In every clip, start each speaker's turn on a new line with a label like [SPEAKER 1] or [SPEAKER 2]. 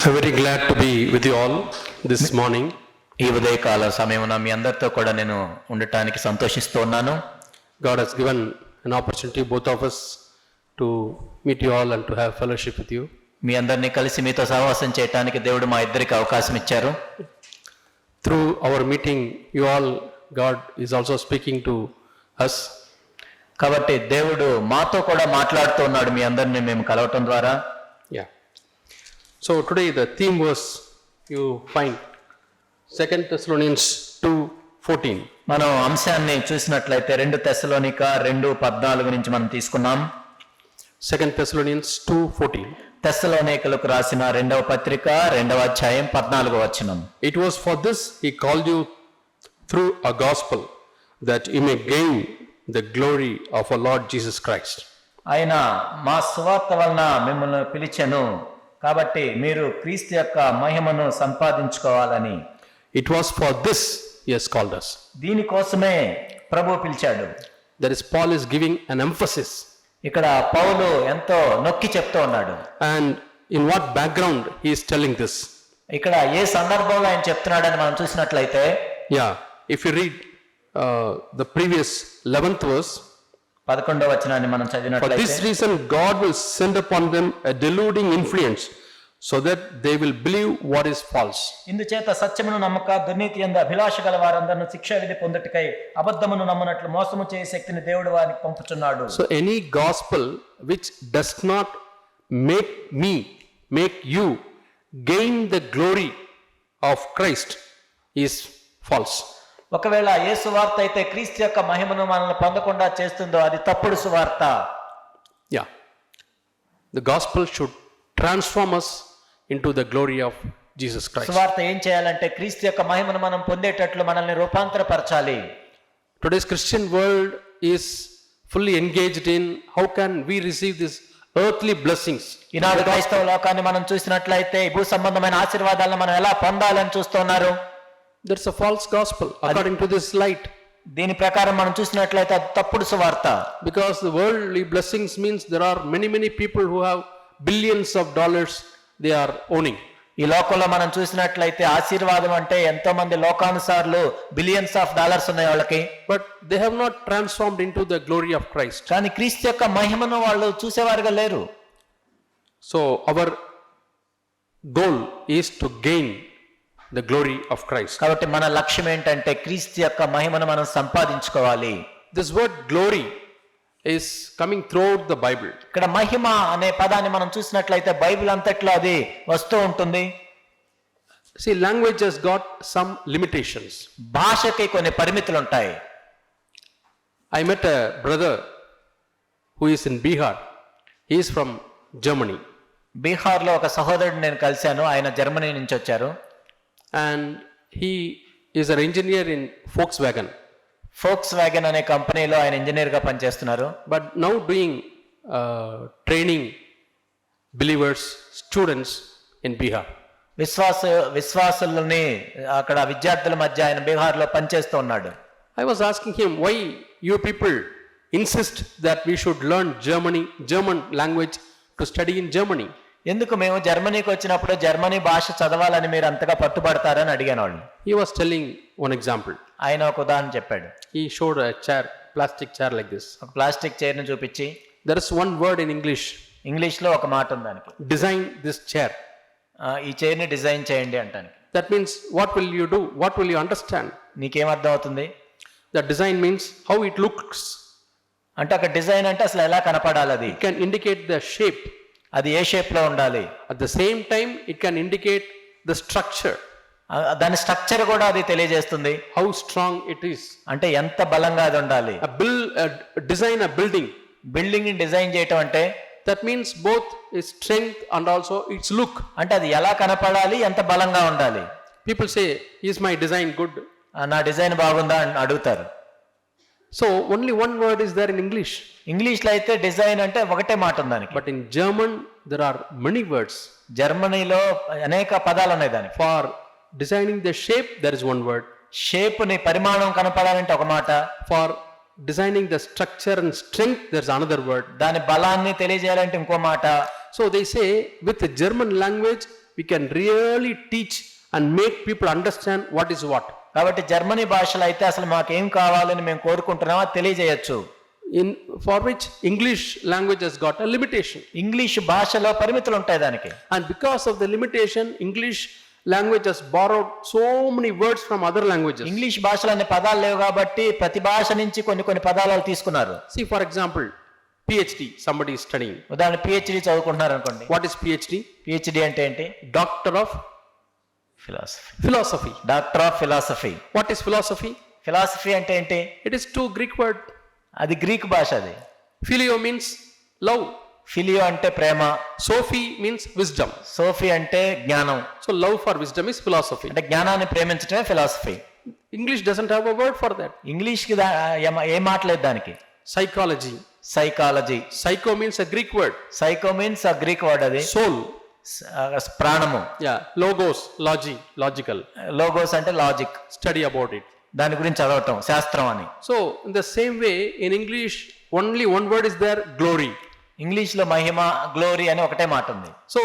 [SPEAKER 1] I'm very glad to be with you all this morning.
[SPEAKER 2] ఈ ఉదయకాల సమయమున మీ అందరితో కూడా నేను ఉండటానికి సంతోషిస్తూ ఉన్నాను.
[SPEAKER 1] God has given an opportunity both of us to meet you all and to have fellowship with you.
[SPEAKER 2] మీ అందరినీ కలిసి మీతో సహవాసం చేయడానికి దేవుడు మా ఇద్దరికి అవకాశం ఇచ్చారు.
[SPEAKER 1] Through our meeting, you all, God is also speaking to us.
[SPEAKER 2] కాబట్టి దేవుడు మాతో కూడా మాట్లాడుతూ ఉన్నాడు మీ అందరినీ మేము కలవటం ద్వారా.
[SPEAKER 1] Yeah. So today the theme verse you find 2 Thessalonians 2:14.
[SPEAKER 2] మనం అంశాన్ని చూసినట్లయితే 2 తెస్సలోనిక 2:14 నుంచి మనం తీసుకున్నాం.
[SPEAKER 1] 2 Thessalonians 2:14.
[SPEAKER 2] తెస్సలోనికలకు రాసిన 2వ పత్రిక 2వ అధ్యాయం 14వ వచనం.
[SPEAKER 1] It was for this he called you through a gospel, that you may gain the glory of our Lord Jesus Christ.
[SPEAKER 2] ఆయన మా సువార్త వలన మిమ్మల్ని పిలిచెను, కాబట్టి మీరు క్రీస్తు యొక్క మహిమను సంపాదించుకోవాలని.
[SPEAKER 1] It was for this he has called us.
[SPEAKER 2] దీనికోసమే ప్రభు పిలిచాడు.
[SPEAKER 1] That is, Paul is giving an emphasis.
[SPEAKER 2] ఇక్కడ పౌలు ఎంతో నొక్కి చెప్తూ ఉన్నాడు.
[SPEAKER 1] And in what background he is telling this?
[SPEAKER 2] ఇక్కడ ఏ సందర్భంలో ఆయన చెప్తున్నాడని మనం చూసినట్లయితే,
[SPEAKER 1] Yeah, if you read the previous 11th verse,
[SPEAKER 2] 11వ వచనాన్ని మనం
[SPEAKER 1] for
[SPEAKER 2] చదివినట్లయితే,
[SPEAKER 1] this reason God will send upon them a deluding influence, so that they will believe what is false.
[SPEAKER 2] ఇందుచేత సత్యమును నమ్మక దుర్నీతి యందు అభిలాష గల వారందరూ శిక్షా విధి పొందుటకై అబద్ధమును నమ్మునట్లు మోసము చేయ శక్తిని దేవుడు వారికి పంపుచున్నాడు.
[SPEAKER 1] So any gospel which does not make you gain the glory of Christ is false.
[SPEAKER 2] ఒకవేళ ఏ సువార్త అయితే క్రీస్తు యొక్క మహిమను మనల్ని పొందకుండా చేస్తుందో అది తప్పుడు సువార్త.
[SPEAKER 1] Yeah. The gospel should transform us into the glory of Jesus Christ.
[SPEAKER 2] సువార్త ఏం చేయాలంటే క్రీస్తు యొక్క మహిమను మనం పొందేటట్లు మనల్ని రూపాంతరపరచాలి.
[SPEAKER 1] Today's Christian world is fully engaged in how can we receive these earthly blessings.
[SPEAKER 2] ఈనాడు క్రైస్తవ లోకాన్ని మనం చూసినట్లయితే భూ సంబంధమైన ఆశీర్వాదాలను మనం ఎలా పొందాలని చూస్తున్నారు.
[SPEAKER 1] That's a false gospel according to this light.
[SPEAKER 2] దీని ప్రకారం మనం చూసినట్లయితే అది తప్పుడు సువార్త.
[SPEAKER 1] Because the worldly blessings means there are many people who have billions of dollars they are owning.
[SPEAKER 2] ఈ లోకంలో మనం చూసినట్లయితే ఆశీర్వాదం అంటే ఎంతో మంది లోకానుసారులు బిలియన్స్ ఆఫ్ డాలర్స్ ఉన్నాయి వాళ్ళకి.
[SPEAKER 1] But they have not transformed into the glory of Christ.
[SPEAKER 2] కానీ క్రీస్తు యొక్క మహిమను వాళ్ళు చూసేవారుగా లేరు.
[SPEAKER 1] So our goal is to gain the glory of Christ.
[SPEAKER 2] కాబట్టి మన లక్ష్యం ఏంటంటే క్రీస్తు యొక్క మహిమను మనం సంపాదించుకోవాలి.
[SPEAKER 1] This word glory is coming throughout the Bible.
[SPEAKER 2] ఇక్కడ మహిమ అనే పదాన్ని మనం చూసినట్లయితే బైబిల్ అంతట్లో అది వస్తూ ఉంటుంది.
[SPEAKER 1] See, language has got some limitations.
[SPEAKER 2] భాషకి కొన్ని పరిమితులు ఉంటాయి.
[SPEAKER 1] I met a brother who is in Bihar. He is from Germany.
[SPEAKER 2] బీహార్లో ఒక సహోదరుడు నేను కలిశాను. ఆయన జర్మనీ నుంచి వచ్చారు.
[SPEAKER 1] And he is an engineer in Volkswagen.
[SPEAKER 2] Volkswagen అనే కంపెనీలో ఆయన ఇంజనీర్గా పనిచేస్తున్నారు.
[SPEAKER 1] But now doing training believers, students in Bihar.
[SPEAKER 2] విశ్వాసులని అక్కడ విద్యార్థుల మధ్య ఆయన బీహార్లో పనిచేస్తూ ఉన్నాడు.
[SPEAKER 1] I was asking him, why you people insist that we should learn German language to study in Germany?
[SPEAKER 2] ఎందుకు మేము జర్మనీకి వచ్చినప్పుడు జర్మనీ భాష చదవాలని మీరు అంతగా పట్టుబడతారని అడిగాను వాళ్ళు.
[SPEAKER 1] He was telling one example.
[SPEAKER 2] ఆయన ఒక ఉదాహరణ చెప్పాడు.
[SPEAKER 1] He showed a chair, plastic chair like this.
[SPEAKER 2] ఒక ప్లాస్టిక్ చైర్ని చూపించి,
[SPEAKER 1] There is one word in English.
[SPEAKER 2] ఇంగ్లీష్లో ఒక మాట ఉంది దానికి,
[SPEAKER 1] Design this chair.
[SPEAKER 2] ఈ చైర్ని డిజైన్ చేయండి అంటానికి.
[SPEAKER 1] That means what will you do? What will you understand?
[SPEAKER 2] నీకేం అర్థం అవుతుంది?
[SPEAKER 1] The design means how it looks.
[SPEAKER 2] అంటే ఒక డిజైన్ అంటే అసలు ఎలా కనపడాలి, అది
[SPEAKER 1] It can indicate the shape.
[SPEAKER 2] అది ఏ షేప్ లో ఉండాలి.
[SPEAKER 1] At the same time, it can indicate the structure.
[SPEAKER 2] దాని స్ట్రక్చర్ కూడా అది తెలియజేస్తుంది.
[SPEAKER 1] How strong it is.
[SPEAKER 2] అంటే ఎంత బలంగా అది ఉండాలి.
[SPEAKER 1] Design a building.
[SPEAKER 2] బిల్డింగ్ ని డిజైన్ చేయటం అంటే
[SPEAKER 1] That means both its strength and also its look.
[SPEAKER 2] అంటే అది ఎలా కనపడాలి, ఎంత బలంగా ఉండాలి.
[SPEAKER 1] People say, is my design good?
[SPEAKER 2] నా డిజైన్ బాగుందా అని అడుగుతారు.
[SPEAKER 1] So only one word is there in English.
[SPEAKER 2] ఇంగ్లీష్లో అయితే డిజైన్ అంటే ఒకటే మాట ఉంది దానికి.
[SPEAKER 1] But in German, there are many words.
[SPEAKER 2] జర్మనీలో అనేక పదాలు ఉన్నాయి దానికి.
[SPEAKER 1] For designing the shape, there is one word.
[SPEAKER 2] Shape ని పరిమాణం కనపడాలంటే ఒక మాట.
[SPEAKER 1] For designing the structure and strength, there's another word.
[SPEAKER 2] దాని బలాన్ని తెలియజేయాలంటే ఇంకో మాట.
[SPEAKER 1] So they say, with the German language, we can really teach and make people understand what is what.
[SPEAKER 2] కాబట్టి Germany భాషలో అయితే అసలు మాకేం కావాలని మేము కోరుకుంటున్నామో తెలియజేయచ్చు.
[SPEAKER 1] For which English language has got a limitation.
[SPEAKER 2] English భాషలో పరిమితులు ఉంటాయి దానికి.
[SPEAKER 1] And because of the limitation, English language has borrowed so many words from other languages.
[SPEAKER 2] English భాషలో అనే పదాలు లేవు కాబట్టి ప్రతి భాష నుంచి కొన్ని పదాలు తీసుకున్నారు.
[SPEAKER 1] See, for example, PhD, somebody is studying.
[SPEAKER 2] ఉదాహరణ PhD చదువుకుంటున్నారు అనుకోండి.
[SPEAKER 1] What is PhD?
[SPEAKER 2] PhD అంటే ఏంటి?
[SPEAKER 1] Doctor of Philosophy.
[SPEAKER 2] Doctor of philosophy.
[SPEAKER 1] What is philosophy?
[SPEAKER 2] Philosophy అంటే ఏంటి?
[SPEAKER 1] It is two Greek word.
[SPEAKER 2] అది గ్రీక్ భాష. అది
[SPEAKER 1] Phileo means love.
[SPEAKER 2] ఫిలియో అంటే ప్రేమ.
[SPEAKER 1] Sophie means wisdom.
[SPEAKER 2] సోఫీ అంటే జ్ఞానం.
[SPEAKER 1] So love for wisdom is philosophy.
[SPEAKER 2] అంటే జ్ఞానాన్ని ప్రేమించడమే philosophy.
[SPEAKER 1] English doesn't have a word for that.
[SPEAKER 2] ఇంగ్లీష్కి ఏ మాట లేదు దానికి.
[SPEAKER 1] Psychology.
[SPEAKER 2] Psychology.
[SPEAKER 1] Psycho means a Greek word.
[SPEAKER 2] Psycho means a Greek word. అది
[SPEAKER 1] Soul.
[SPEAKER 2] ప్రాణము.
[SPEAKER 1] Yeah. Logos, logical.
[SPEAKER 2] లోగోస్ అంటే లాజిక్.
[SPEAKER 1] Study about it.
[SPEAKER 2] దాని గురించి చదవటం, శాస్త్రం అని.
[SPEAKER 1] So in the same way, in English, only one word is there, glory.
[SPEAKER 2] English లో మహిమ, glory అని ఒకటే మాట ఉంది.
[SPEAKER 1] So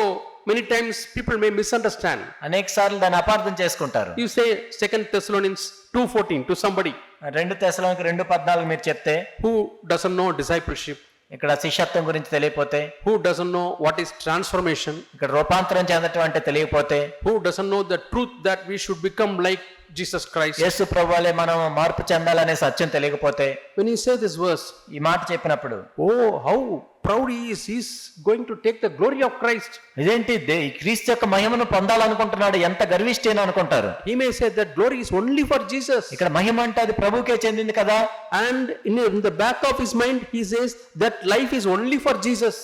[SPEAKER 1] many times people may misunderstand.
[SPEAKER 2] అనేక సార్లు దాన్ని అపార్థం చేసుకుంటారు.
[SPEAKER 1] You say 2 Thessalonians 2:14 to somebody
[SPEAKER 2] 2 తెస్సలోనికీ 2:14 మీరు చెప్తే,
[SPEAKER 1] who doesn't know discipleship,
[SPEAKER 2] ఇక్కడ శిష్యత్వం గురించి తెలియకపోతే,
[SPEAKER 1] who doesn't know what is transformation,
[SPEAKER 2] ఇక్కడ రూపాంతరం చెందటం అంటే తెలియకపోతే,
[SPEAKER 1] who doesn't know the truth that we should become like Jesus Christ.
[SPEAKER 2] యేసు ప్రభువులే మనం మార్పు చెందాలనే సత్యం తెలియకపోతే,
[SPEAKER 1] When you say this verse,
[SPEAKER 2] ఈ మాట చెప్పినప్పుడు,
[SPEAKER 1] oh, how proud he is, he's going to take the glory of Christ.
[SPEAKER 2] ఇదేంటి ఈ క్రీస్తు యొక్క మహిమను పొందాలనుకుంటున్నాడు, ఎంత గర్విష్ఠేన అనుకుంటారు.
[SPEAKER 1] He may say that glory is only for Jesus.
[SPEAKER 2] ఇక్కడ మహిమ అంటే అది ప్రభువుకే చెందింది కదా.
[SPEAKER 1] And in the back of his mind, he says that life is only for Jesus.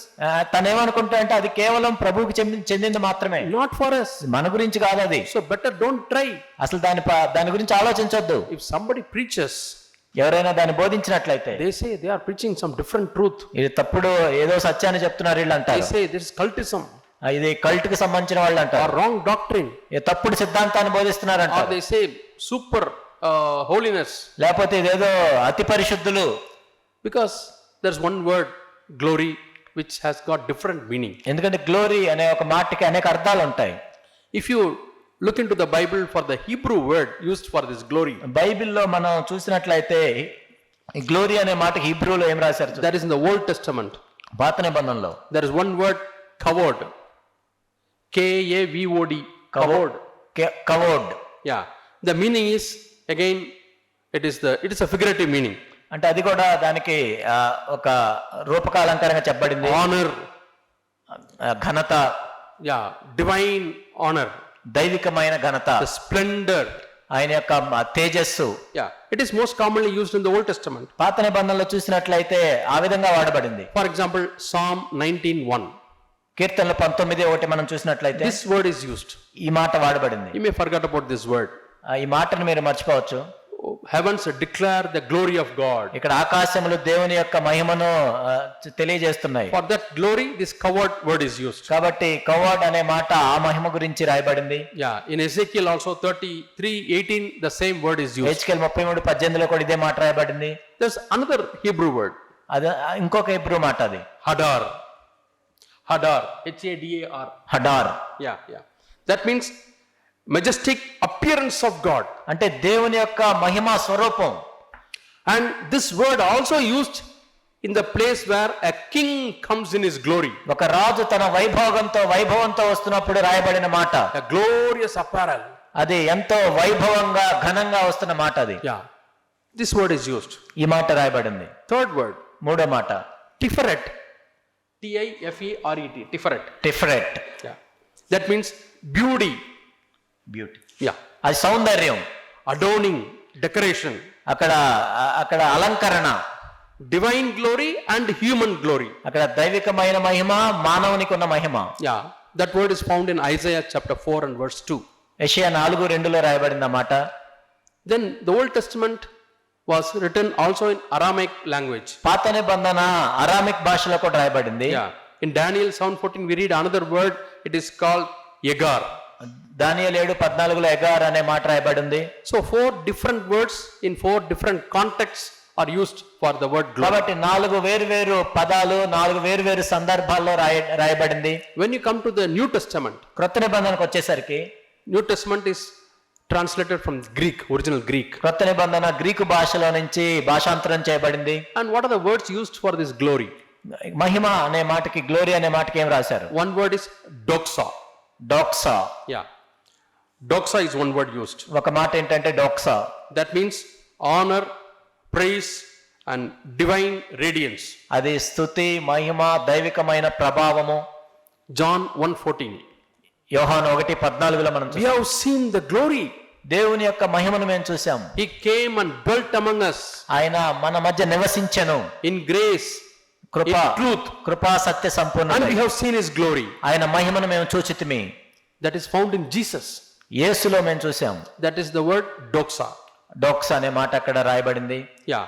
[SPEAKER 2] తనేమనుకుంటా అంటే అది కేవలం ప్రభువుకి చెందింది మాత్రమే,
[SPEAKER 1] Not for us.
[SPEAKER 2] మన గురించి కాదు అది.
[SPEAKER 1] So better don't try.
[SPEAKER 2] అసలు దాని గురించి ఆలోచించొద్దు.
[SPEAKER 1] If somebody preaches,
[SPEAKER 2] ఎవరైనా దాన్ని బోధించినట్లయితే,
[SPEAKER 1] they say they are preaching some different truth.
[SPEAKER 2] ఇది తప్పుడు ఏదో సత్యాన్ని చెప్తున్నారు వీళ్ళు
[SPEAKER 1] They
[SPEAKER 2] అంటారు.
[SPEAKER 1] say this is cultism
[SPEAKER 2] ఇది కల్ట్ కి సంబంధించిన వాళ్ళు
[SPEAKER 1] or
[SPEAKER 2] అంటారు.
[SPEAKER 1] wrong doctrine.
[SPEAKER 2] తప్పుడు సిద్ధాంతాన్ని బోధిస్తున్నారు
[SPEAKER 1] Or
[SPEAKER 2] అంటారు.
[SPEAKER 1] they say super holiness.
[SPEAKER 2] లేకపోతే ఇదేదో అతి పరిశుద్ధులు.
[SPEAKER 1] Because there's one word, glory, which has got different meaning.
[SPEAKER 2] ఎందుకంటే గ్లోరీ అనే ఒక మాటకి అనేక అర్థాలు ఉంటాయి.
[SPEAKER 1] If you look into the Bible for the Hebrew word used for this glory,
[SPEAKER 2] బైబిల్లో మనం చూసినట్లయితే ఈ గ్లోరీ అనే మాటకి హీబ్రూలో ఏం రాశారు?
[SPEAKER 1] that is in the Old Testament.
[SPEAKER 2] పాత నిబంధనలో
[SPEAKER 1] There is one word, kavod. K-A-V-O-D. Kavod.
[SPEAKER 2] కవోడ్.
[SPEAKER 1] Yeah. The meaning is, again, it is a figurative meaning.
[SPEAKER 2] అంటే అది కూడా దానికి ఒక రూపకాలంకారంగా చెప్పబడింది.
[SPEAKER 1] Honor.
[SPEAKER 2] ఘనత.
[SPEAKER 1] Yeah. Divine honor.
[SPEAKER 2] దైవికమైన ఘనత.
[SPEAKER 1] The splendor.
[SPEAKER 2] ఆయన యొక్క తేజస్సు.
[SPEAKER 1] Yeah. It is most commonly used in the Old Testament.
[SPEAKER 2] పాత నిబంధనలో చూసినట్లయితే ఆ విధంగా వాడబడింది.
[SPEAKER 1] For example, Psalm 19:1.
[SPEAKER 2] కీర్తనలు 19:1 మనం చూసినట్లయితే
[SPEAKER 1] This word is used.
[SPEAKER 2] ఈ మాట వాడబడింది.
[SPEAKER 1] You may forget about this word.
[SPEAKER 2] ఈ మాటను మీరు మర్చిపోవచ్చు.
[SPEAKER 1] Heavens declare the glory of God.
[SPEAKER 2] ఇక్కడ ఆకాశములు దేవుని యొక్క మహిమను తెలియజేస్తున్నాయి.
[SPEAKER 1] For that glory, this covered word is used.
[SPEAKER 2] కాబట్టి కవర్డ్ అనే మాట ఆ మహిమ గురించి రాయబడింది.
[SPEAKER 1] Yeah, in Ezekiel also 33:18, the same word is used.
[SPEAKER 2] హెచ్కేల్ 33:18 కూడా ఇదే మాట రాయబడింది.
[SPEAKER 1] There's another Hebrew word.
[SPEAKER 2] అది ఇంకొక హీబ్రూ మాట, అది
[SPEAKER 1] Hadar. Hadar.
[SPEAKER 2] హడార్.
[SPEAKER 1] Yeah. That means majestic appearance of God.
[SPEAKER 2] అంటే దేవుని యొక్క మహిమా స్వరూపం.
[SPEAKER 1] And this word also used in the place where a king comes in his glory.
[SPEAKER 2] ఒక రాజు తన వైభవంతో వస్తున్నప్పుడు రాయబడిన మాట.
[SPEAKER 1] A glorious apparel.
[SPEAKER 2] అది ఎంతో వైభవంగా ఘనంగా వస్తున్న మాట అది.
[SPEAKER 1] Yeah. This word is used.
[SPEAKER 2] ఈ మాట రాయబడింది.
[SPEAKER 1] Third word,
[SPEAKER 2] మూడో మాట
[SPEAKER 1] Tiferet. T-I-F-E-R-E-T. Tiferet.
[SPEAKER 2] టిఫరెట్.
[SPEAKER 1] Yeah. That means beauty.
[SPEAKER 2] Beauty.
[SPEAKER 1] Yeah.
[SPEAKER 2] అది సౌందర్యం.
[SPEAKER 1] Adorning, decoration.
[SPEAKER 2] అక్కడ అలంకరణ.
[SPEAKER 1] Divine glory and human glory.
[SPEAKER 2] అక్కడ దైవికమైన మహిమ, మానవునికి ఉన్న మహిమ.
[SPEAKER 1] Yeah. That word is found in Isaiah chapter 4 and verse 2.
[SPEAKER 2] యెషయా 4:2 రాయబడిన మాట.
[SPEAKER 1] Then the Old Testament was written also in Aramaic language.
[SPEAKER 2] పాత నిబంధన అరామిక్ భాషలో కూడా రాయబడింది.
[SPEAKER 1] Yeah. In Daniel 7:14 we read another word. It is called Yegar.
[SPEAKER 2] దానియేలు 7:14 ఎగార్ అనే మాట రాయబడింది.
[SPEAKER 1] So 4 different words in 4 different contexts are used for the word glory.
[SPEAKER 2] కాబట్టి 4 వేరు పదాలు 4 వేరు సందర్భాల్లో రాయబడింది.
[SPEAKER 1] When you come to the New Testament,
[SPEAKER 2] క్రొత్త నిబంధనకు వచ్చేసరికి
[SPEAKER 1] New Testament is translated from Greek, original Greek.
[SPEAKER 2] క్రొత్త నిబంధన గ్రీకు భాషలో నుంచి భాషాంతరం చేయబడింది.
[SPEAKER 1] And what are the words used for this glory?
[SPEAKER 2] మహిమ అనే మాటకి, గ్లోరీ అనే మాటకి ఏం రాశారు?
[SPEAKER 1] One word is doxa.
[SPEAKER 2] డోక్సా.
[SPEAKER 1] Yeah. Doxa is one word used.
[SPEAKER 2] ఒక మాట ఏంటంటే డోక్సా.
[SPEAKER 1] That means honor, praise and divine radiance.
[SPEAKER 2] అది స్తుతి, మహిమ, దైవికమైన ప్రభావము.
[SPEAKER 1] John 1:14.
[SPEAKER 2] యోహాను 1:14లో మనం
[SPEAKER 1] We have seen the glory.
[SPEAKER 2] దేవుని యొక్క మహిమను మేము చూసాం.
[SPEAKER 1] He came and dwelt among us
[SPEAKER 2] ఆయన మన మధ్య నివసించెను.
[SPEAKER 1] in grace,
[SPEAKER 2] Krupa,
[SPEAKER 1] in truth,
[SPEAKER 2] కృపా సత్య సంపూర్ణ.
[SPEAKER 1] and we have seen his glory.
[SPEAKER 2] ఆయన మహిమను మేము చూచితిమి.
[SPEAKER 1] That is found in Jesus.
[SPEAKER 2] యేసులో మేము చూసాం.
[SPEAKER 1] That is the word doxa.
[SPEAKER 2] డోక్సా అనే మాట అక్కడ రాయబడింది.
[SPEAKER 1] Yeah.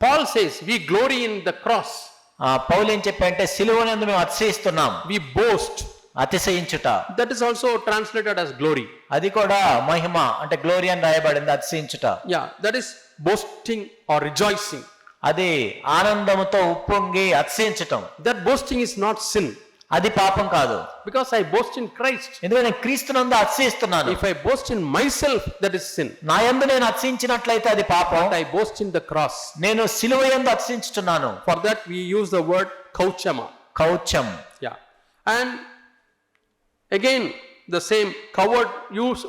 [SPEAKER 1] Paul says we glory in the cross.
[SPEAKER 2] పౌలు ఏం చెప్పంటే సిలువనందు మేము అతిశయిస్తున్నాం.
[SPEAKER 1] We boast.
[SPEAKER 2] అతిశయించుట.
[SPEAKER 1] That is also translated as glory.
[SPEAKER 2] అది కూడా మహిమ అంటే గ్లోరీ అని రాయబడింది, అతిశయించుట.
[SPEAKER 1] Yeah, that is boasting or rejoicing.
[SPEAKER 2] అది ఆనందముతో ఉప్పొంగి అతిశయించటం.
[SPEAKER 1] That boasting is not sin.
[SPEAKER 2] అది పాపం కాదు.
[SPEAKER 1] Because I boast in Christ.
[SPEAKER 2] ఎందుకంటే నేను క్రీస్తునందు అతిశయిస్తున్నాను.
[SPEAKER 1] If I boast in myself, that is sin.
[SPEAKER 2] నా యందు నేను అతిశయించినట్లయితే అది పాపం.
[SPEAKER 1] But I boast in the cross.
[SPEAKER 2] నేను సిలువ యందు అతిశయించుచున్నాను.
[SPEAKER 1] For that we use the word kouchama.
[SPEAKER 2] కౌచం.
[SPEAKER 1] Yeah. And again the same covered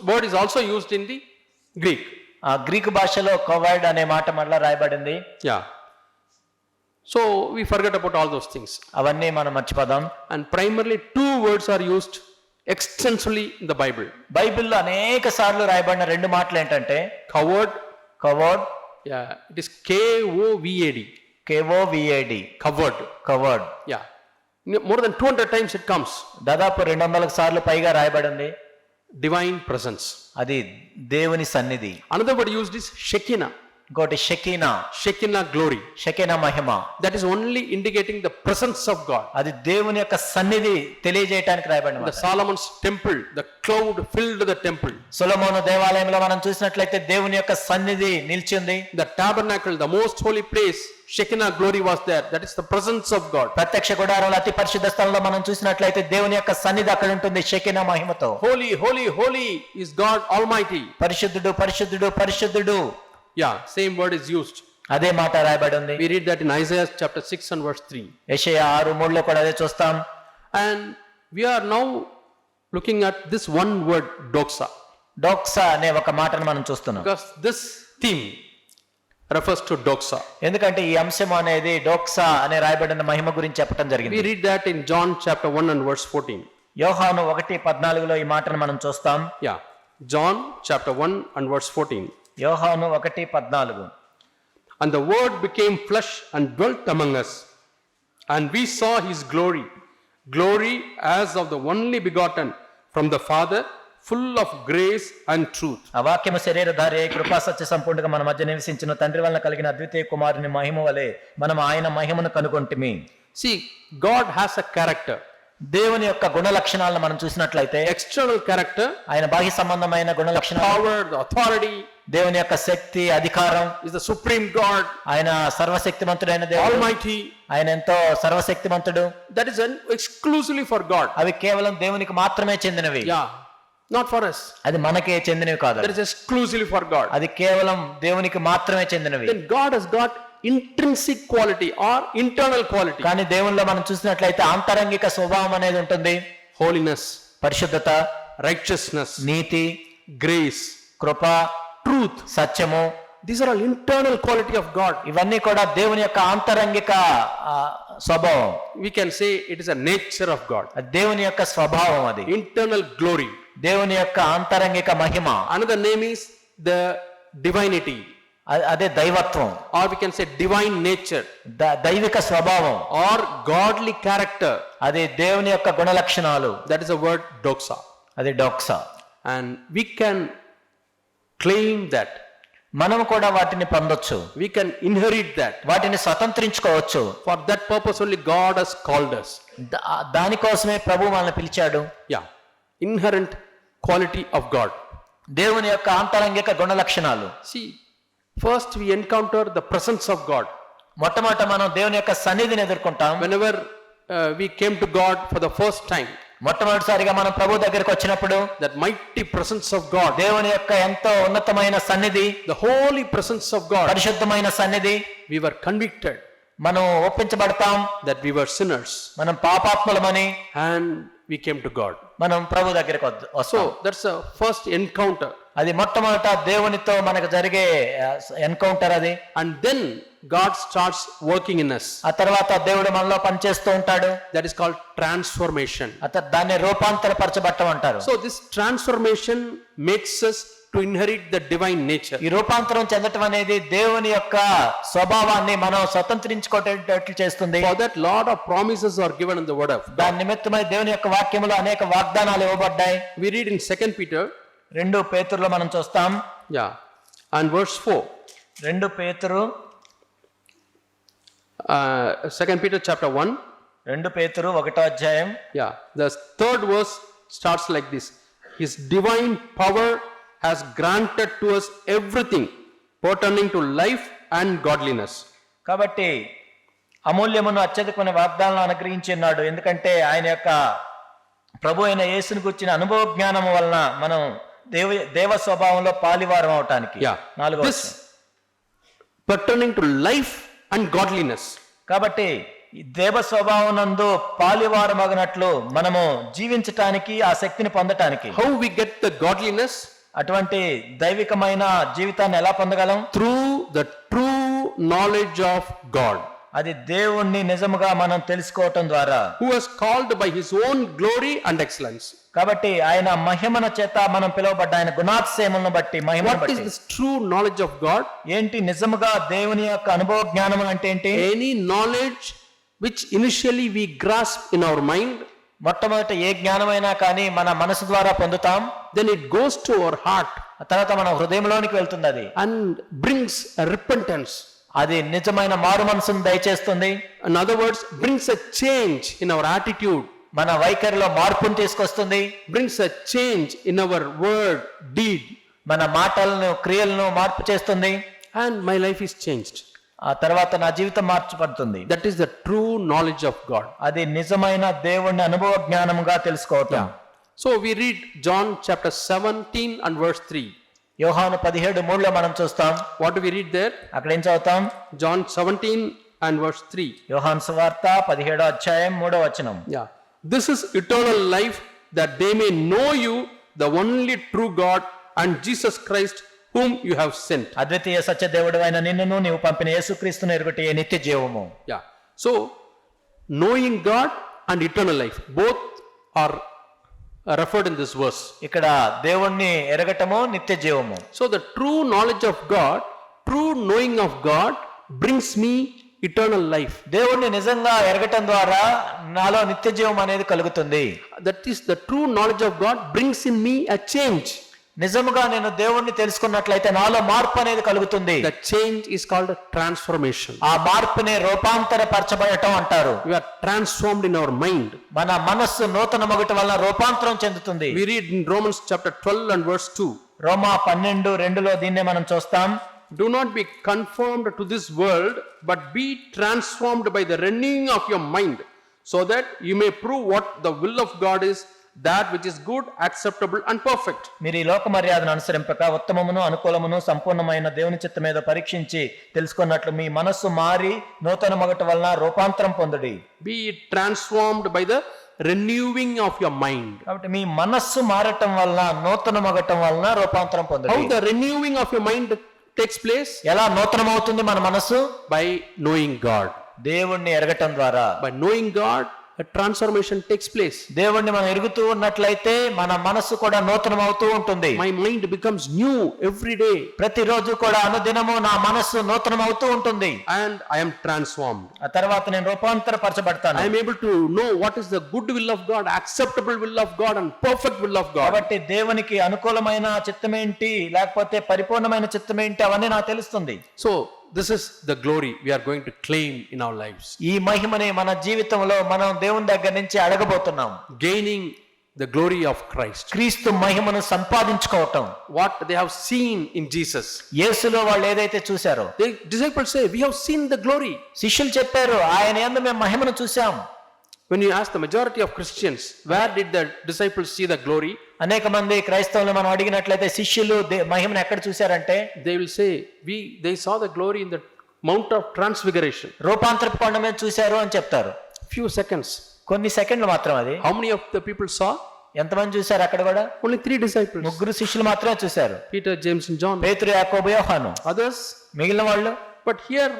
[SPEAKER 1] word is also used in the Greek.
[SPEAKER 2] Greek భాషలో covered అనే మాట మళ్ళా రాయబడింది.
[SPEAKER 1] Yeah. So we forget about all those things.
[SPEAKER 2] అవన్నీ మనం మర్చిపోదాం.
[SPEAKER 1] And primarily 2 words are used extensively in the Bible.
[SPEAKER 2] బైబిల్లో అనేక సార్లు రాయబడిన 2 మాటలు ఏంటంటే
[SPEAKER 1] Covered.
[SPEAKER 2] Covered.
[SPEAKER 1] Yeah. It is KOVAD.
[SPEAKER 2] KOVAD.
[SPEAKER 1] Covered.
[SPEAKER 2] Covered.
[SPEAKER 1] Yeah. More than 200 times it comes.
[SPEAKER 2] దాదాపు 200 సార్లు పైగా రాయబడింది.
[SPEAKER 1] Divine presence.
[SPEAKER 2] అది దేవుని సన్నిధి.
[SPEAKER 1] Another word used is Shekinah.
[SPEAKER 2] ఇంకోటి షెకీనా.
[SPEAKER 1] Shekinah glory.
[SPEAKER 2] షెకీనా Mahima.
[SPEAKER 1] That is only indicating the presence of God.
[SPEAKER 2] అది దేవుని యొక్క సన్నిధి తెలియజేయడానికి రాయబడిన
[SPEAKER 1] The Solomon's temple, the cloud filled the temple.
[SPEAKER 2] సొలొమోను దేవాలయంలో మనం చూసినట్లయితే దేవుని యొక్క సన్నిధి నిలిచింది.
[SPEAKER 1] The tabernacle, the most holy place, Shekinah glory was there. That is the presence of God.
[SPEAKER 2] ప్రత్యక్ష గుడారంలో అతి పరిశుద్ధ స్థలంలో మనం చూసినట్లయితే దేవుని యొక్క సన్నిధి అక్కడ ఉంటుంది షెకీనా మహిమతో.
[SPEAKER 1] Holy, holy, holy is God Almighty.
[SPEAKER 2] పరిశుద్ధుడు, పరిశుద్ధుడు, పరిశుద్ధుడు.
[SPEAKER 1] Yeah, same word is used.
[SPEAKER 2] అదే మాట రాయబడి ఉంది.
[SPEAKER 1] We read that in Isaiah chapter 6 and verse 3.
[SPEAKER 2] యెషయా 6:3లో కూడా అదే చూస్తాం.
[SPEAKER 1] And we are now looking at this one word doxa.
[SPEAKER 2] డోక్సా అనే ఒక మాటను మనం చూస్తున్నాం.
[SPEAKER 1] Because this theme refers to doxa.
[SPEAKER 2] ఎందుకంటే ఈ అంశం అనేది డోక్సా అనే రాయబడిన మహిమ గురించి చెప్పడం
[SPEAKER 1] We
[SPEAKER 2] జరిగింది.
[SPEAKER 1] read that in John chapter 1 and verse 14.
[SPEAKER 2] యోహాను 1:14లో ఈ మాటను మనం చూస్తాం.
[SPEAKER 1] Yeah, John chapter 1 and verse 14.
[SPEAKER 2] యోహాను 1:14.
[SPEAKER 1] And the word became flesh and dwelt among us, and we saw his glory, glory as of the only begotten from the Father, full of grace and truth.
[SPEAKER 2] ఆ వాక్యము శరీరధారి అయి కృపా సత్య సంపూర్ణంగా మన మధ్య నివసించిన తండ్రి వలన కలిగిన అద్వితీయ కుమారుని మహిమ వలె మనం ఆయన మహిమను కనుగొంటిమి.
[SPEAKER 1] See, God has a character.
[SPEAKER 2] దేవుని యొక్క గుణ లక్షణాలను మనం చూసినట్లయితే
[SPEAKER 1] External character,
[SPEAKER 2] ఆయన బాహ్య సంబంధమైన గుణ లక్షణాలు,
[SPEAKER 1] power, the authority,
[SPEAKER 2] దేవుని యొక్క శక్తి, అధికారం,
[SPEAKER 1] is the supreme God,
[SPEAKER 2] ఆయన సర్వశక్తిమంతుడైన దేవుడు,
[SPEAKER 1] Almighty.
[SPEAKER 2] ఆయన ఎంతో సర్వశక్తిమంతుడు.
[SPEAKER 1] That is exclusively for God.
[SPEAKER 2] అవి కేవలం దేవునికి మాత్రమే చెందినవి.
[SPEAKER 1] Yeah, not for us.
[SPEAKER 2] అది మనకే చెందినవి కాదు.
[SPEAKER 1] That is exclusively for God.
[SPEAKER 2] అది కేవలం దేవునికి మాత్రమే చెందినవి.
[SPEAKER 1] Then God has got intrinsic quality or internal quality.
[SPEAKER 2] కానీ దేవునిలో మనం చూసినట్లయితే ఆంతరంగిక స్వభావం అనేది ఉంటుంది.
[SPEAKER 1] Holiness,
[SPEAKER 2] పరిశుద్ధత,
[SPEAKER 1] righteousness,
[SPEAKER 2] నీతి,
[SPEAKER 1] grace,
[SPEAKER 2] కృప,
[SPEAKER 1] truth.
[SPEAKER 2] సత్యము.
[SPEAKER 1] These are all internal quality of God.
[SPEAKER 2] ఇవన్నీ కూడా దేవుని యొక్క ఆంతరంగిక స్వభావం.
[SPEAKER 1] We can say it is a nature of God.
[SPEAKER 2] అది దేవుని యొక్క స్వభావం. అది
[SPEAKER 1] Internal glory.
[SPEAKER 2] దేవుని యొక్క ఆంతరంగిక మహిమ.
[SPEAKER 1] Another name is the divinity,
[SPEAKER 2] అదే దైవత్వం,
[SPEAKER 1] or we can say divine nature,
[SPEAKER 2] దైవిక స్వభావం,
[SPEAKER 1] or godly character.
[SPEAKER 2] అది దేవుని యొక్క గుణ లక్షణాలు.
[SPEAKER 1] That is the word doxa.
[SPEAKER 2] అది డోక్సా.
[SPEAKER 1] And we can claim that.
[SPEAKER 2] మనం కూడా వాటిని పొందొచ్చు.
[SPEAKER 1] We can inherit that.
[SPEAKER 2] వాటిని స్వతంత్రించుకోవచ్చు.
[SPEAKER 1] For that purpose only God has called us.
[SPEAKER 2] దానికోసమే ప్రభు మనల్ని పిలిచాడు.
[SPEAKER 1] Yeah, inherent quality of God.
[SPEAKER 2] దేవుని యొక్క ఆంతరంగిక గుణ లక్షణాలు.
[SPEAKER 1] See, First, we encounter the presence of God.
[SPEAKER 2] మొట్టమొదట మనం దేవుని యొక్క సన్నిధిని ఎదుర్కొంటాం.
[SPEAKER 1] Whenever we came to God for the first time,
[SPEAKER 2] మొట్టమొదటిసారిగా మనం ప్రభు దగ్గరికి వచ్చినప్పుడు
[SPEAKER 1] that mighty presence of God,
[SPEAKER 2] దేవుని యొక్క ఎంతో ఉన్నతమైన సన్నిధి,
[SPEAKER 1] the holy presence of God,
[SPEAKER 2] పరిశుద్ధమైన సన్నిధి,
[SPEAKER 1] we were convicted
[SPEAKER 2] మనం ఒప్పించబడతాం
[SPEAKER 1] that we were sinners
[SPEAKER 2] మనం పాపాత్ములమని,
[SPEAKER 1] and we came to God.
[SPEAKER 2] మనం ప్రభు దగ్గరికి వస్తాం.
[SPEAKER 1] So that's a first encounter.
[SPEAKER 2] అది మొట్టమొదట దేవునితో మనకు జరిగే ఎన్కౌంటర్ అది.
[SPEAKER 1] And then God starts working in us.
[SPEAKER 2] ఆ తర్వాత దేవుడు మనలో పనిచేస్తూ ఉంటాడు.
[SPEAKER 1] That is called transformation.
[SPEAKER 2] దాన్ని రూపాంతరపరచబట్టం అంటారు.
[SPEAKER 1] So this transformation makes us to inherit the divine nature.
[SPEAKER 2] ఈ రూపాంతరం చెందటం అనేది దేవుని యొక్క స్వభావాన్ని మనం స్వతంత్రించుకోవటట్లు చేస్తుంది.
[SPEAKER 1] For that, lot of promises are given in the word of God.
[SPEAKER 2] దాని నిమిత్తమై దేవుని యొక్క వాక్యములో అనేక వాగ్దానాలు ఇవ్వబడ్డాయి.
[SPEAKER 1] We read in 2 Peter,
[SPEAKER 2] 2 పేతురులో మనం చూస్తాం.
[SPEAKER 1] and verse 4.
[SPEAKER 2] 2 పేతురు
[SPEAKER 1] 2 Peter chapter 1.
[SPEAKER 2] 2 పేతురు 1వ అధ్యాయం.
[SPEAKER 1] The third verse starts like this. His divine power has granted to us everything pertaining to life and godliness.
[SPEAKER 2] కాబట్టి అమూల్యమును అత్యధికమైన వాగ్దానాలను అనుగ్రహించి ఉన్నాడు. ఎందుకంటే ఆయన యొక్క ప్రభు అయిన యేసుని గురించిన అనుభవ జ్ఞానము వలన మనం దేవ స్వభావంలో పాలివారం అవటానికి. 4వ
[SPEAKER 1] This pertaining to life and godliness.
[SPEAKER 2] కాబట్టి ఈ దేవ స్వభావం నందు పాలివారమగినట్లు మనము జీవించటానికి, ఆ శక్తిని పొందటానికి.
[SPEAKER 1] How we get the godliness?
[SPEAKER 2] అటువంటి దైవికమైన జీవితాన్ని ఎలా పొందగలం?
[SPEAKER 1] Through the true knowledge of God,
[SPEAKER 2] అది దేవుణ్ణి నిజముగా మనం తెలుసుకోవటం ద్వారా.
[SPEAKER 1] who has called by his own glory and excellence.
[SPEAKER 2] కాబట్టి ఆయన మహిమన చేత మనం పిలువబడ్డ ఆయన గుణాతిశయములను బట్టి, మహిమను
[SPEAKER 1] What is
[SPEAKER 2] బట్టి.
[SPEAKER 1] this true knowledge of God?
[SPEAKER 2] ఏంటి నిజముగా దేవుని యొక్క అనుభవ జ్ఞానం అంటే ఏంటి?
[SPEAKER 1] Any knowledge which initially we grasp in our mind,
[SPEAKER 2] మొట్టమొదట ఏ జ్ఞానమైనా కానీ మన మనసు ద్వారా పొందుతాం.
[SPEAKER 1] then it goes to our heart
[SPEAKER 2] ఆ తర్వాత మన హృదయంలోనికి వెళ్తుంది అది.
[SPEAKER 1] and brings a repentance.
[SPEAKER 2] అది నిజమైన మారు మనసును దయచేస్తుంది.
[SPEAKER 1] In other words, brings a change in our attitude,
[SPEAKER 2] మన వైఖరిలో మార్పును తీసుకొస్తుంది.
[SPEAKER 1] brings a change in our word, deed,
[SPEAKER 2] మన మాటలను, క్రియలను మార్పు చేస్తుంది.
[SPEAKER 1] and my life is changed.
[SPEAKER 2] ఆ తర్వాత నా జీవితం మార్చబడుతుంది.
[SPEAKER 1] That is the true knowledge of God.
[SPEAKER 2] అది నిజమైన దేవుని అనుభవ జ్ఞానముగా తెలుసుకోవటం.
[SPEAKER 1] So we read John chapter 17 and verse 3.
[SPEAKER 2] యోహాను 17:3లో మనం చూస్తాం.
[SPEAKER 1] What do we read there?
[SPEAKER 2] అక్కడ ఏం చదువుతాం?
[SPEAKER 1] John 17 and verse 3.
[SPEAKER 2] యోహాను సువార్త 17వ అధ్యాయం 3వ వచనం.
[SPEAKER 1] This is eternal life, that they may know you, the only true God, and Jesus Christ, whom you have sent.
[SPEAKER 2] అద్వితీయ సత్య దేవుడు అయిన నిన్నును నీవు పంపిన యేసుక్రీస్తును ఎరుగుటే నిత్య జీవము.
[SPEAKER 1] So knowing God and eternal life, both are referred in this verse.
[SPEAKER 2] ఇక్కడ దేవుణ్ణి ఎరగటము, నిత్య జీవము.
[SPEAKER 1] So the true knowledge of God, true knowing of God brings me eternal life.
[SPEAKER 2] దేవుణ్ణి నిజంగా ఎరగటం ద్వారా నాలో నిత్య జీవం అనేది కలుగుతుంది.
[SPEAKER 1] That is, the true knowledge of God brings in me a change.
[SPEAKER 2] నిజముగా నేను దేవుణ్ణి తెలుసుకున్నట్లయితే నాలో మార్పు అనేది కలుగుతుంది.
[SPEAKER 1] The change is called a transformation.
[SPEAKER 2] ఆ మార్పుని రూపాంతరపరచబడటం అంటారు.
[SPEAKER 1] We are transformed in our mind.
[SPEAKER 2] మన మనస్సు నూతన మొగట వలన రూపాంతరం చెందుతుంది.
[SPEAKER 1] We read in Romans chapter 12 and verse 2.
[SPEAKER 2] రోమా 12:2లో దీన్నే మనం చూస్తాం.
[SPEAKER 1] Do not be conformed to this world, but be transformed by the renewing of your mind, so that you may prove what the will of God is, that which is good, acceptable and perfect.
[SPEAKER 2] మీరు ఈ లోక మర్యాదను అనుసరింపక ఉత్తమమును, అనుకూలమును, సంపూర్ణమైన దేవుని చిత్తమేదో పరీక్షించి తెలుసుకున్నట్లు మీ మనస్సు మారి నూతన మొగట వలన రూపాంతరం పొందుడి.
[SPEAKER 1] Be transformed by the renewing of your mind.
[SPEAKER 2] కాబట్టి మీ మనస్సు మారటం వలన, నూతన మొగటం వలన రూపాంతరం పొందుడి.
[SPEAKER 1] How the renewing of your mind takes place?
[SPEAKER 2] ఎలా నూతనం అవుతుంది మన మనస్సు?
[SPEAKER 1] By knowing God.
[SPEAKER 2] దేవుణ్ణి ఎరగటం ద్వారా.
[SPEAKER 1] By knowing God, a transformation takes place.
[SPEAKER 2] దేవుణ్ణి మనం ఎరుగుతూ ఉన్నట్లయితే మన మనస్సు కూడా నూతనం అవుతూ ఉంటుంది.
[SPEAKER 1] My mind becomes new every day.
[SPEAKER 2] ప్రతిరోజు కూడా అనుదినము నా మనస్సు నూతనం అవుతూ ఉంటుంది.
[SPEAKER 1] And I am transformed.
[SPEAKER 2] ఆ తర్వాత నేను రూపాంతరపరచబడతాను.
[SPEAKER 1] I am able to know what is the good will of God, acceptable will of God and perfect will of God.
[SPEAKER 2] కాబట్టి దేవునికి అనుకూలమైన చిత్తమేంటి, లేకపోతే పరిపూర్ణమైన చిత్తమేంటి అవన్నీ నాకు తెలుస్తుంది.
[SPEAKER 1] So this is the glory we are going to claim in our lives.
[SPEAKER 2] ఈ మహిమని మన జీవితంలో మనం దేవుని దగ్గర నుంచి అడగబోతున్నాం.
[SPEAKER 1] Gaining the glory of Christ.
[SPEAKER 2] క్రీస్తు మహిమను సంపాదించుకోవటం.
[SPEAKER 1] What they have seen in Jesus.
[SPEAKER 2] యేసులో వాళ్ళు ఏదైతే చూశారో,
[SPEAKER 1] The disciples say, we have seen the glory.
[SPEAKER 2] శిష్యులు చెప్పారు, ఆయన యందు మేము మహిమను చూశాం.
[SPEAKER 1] When you ask the majority of Christians, where did the disciples see the glory?
[SPEAKER 2] అనేక మంది క్రైస్తవులు మనం అడిగినట్లయితే శిష్యులు మహిమను ఎక్కడ చూశారంటే,
[SPEAKER 1] They will say, they saw the glory in the Mount of Transfiguration.
[SPEAKER 2] రూపాంతరపు కొండ మీద చూశారు అని చెప్తారు.
[SPEAKER 1] Few seconds.
[SPEAKER 2] కొన్ని సెకండ్లు మాత్రం అది.
[SPEAKER 1] How many of the people saw?
[SPEAKER 2] ఎంతమంది చూశారు అక్కడ కూడా?
[SPEAKER 1] Only 3 disciples.
[SPEAKER 2] 3 శిష్యులు మాత్రమే చూశారు.
[SPEAKER 1] Peter, James and John.
[SPEAKER 2] పేతురు, యాకోబు, యోహాను.
[SPEAKER 1] Others?
[SPEAKER 2] మిగిలిన వాళ్ళు.
[SPEAKER 1] But here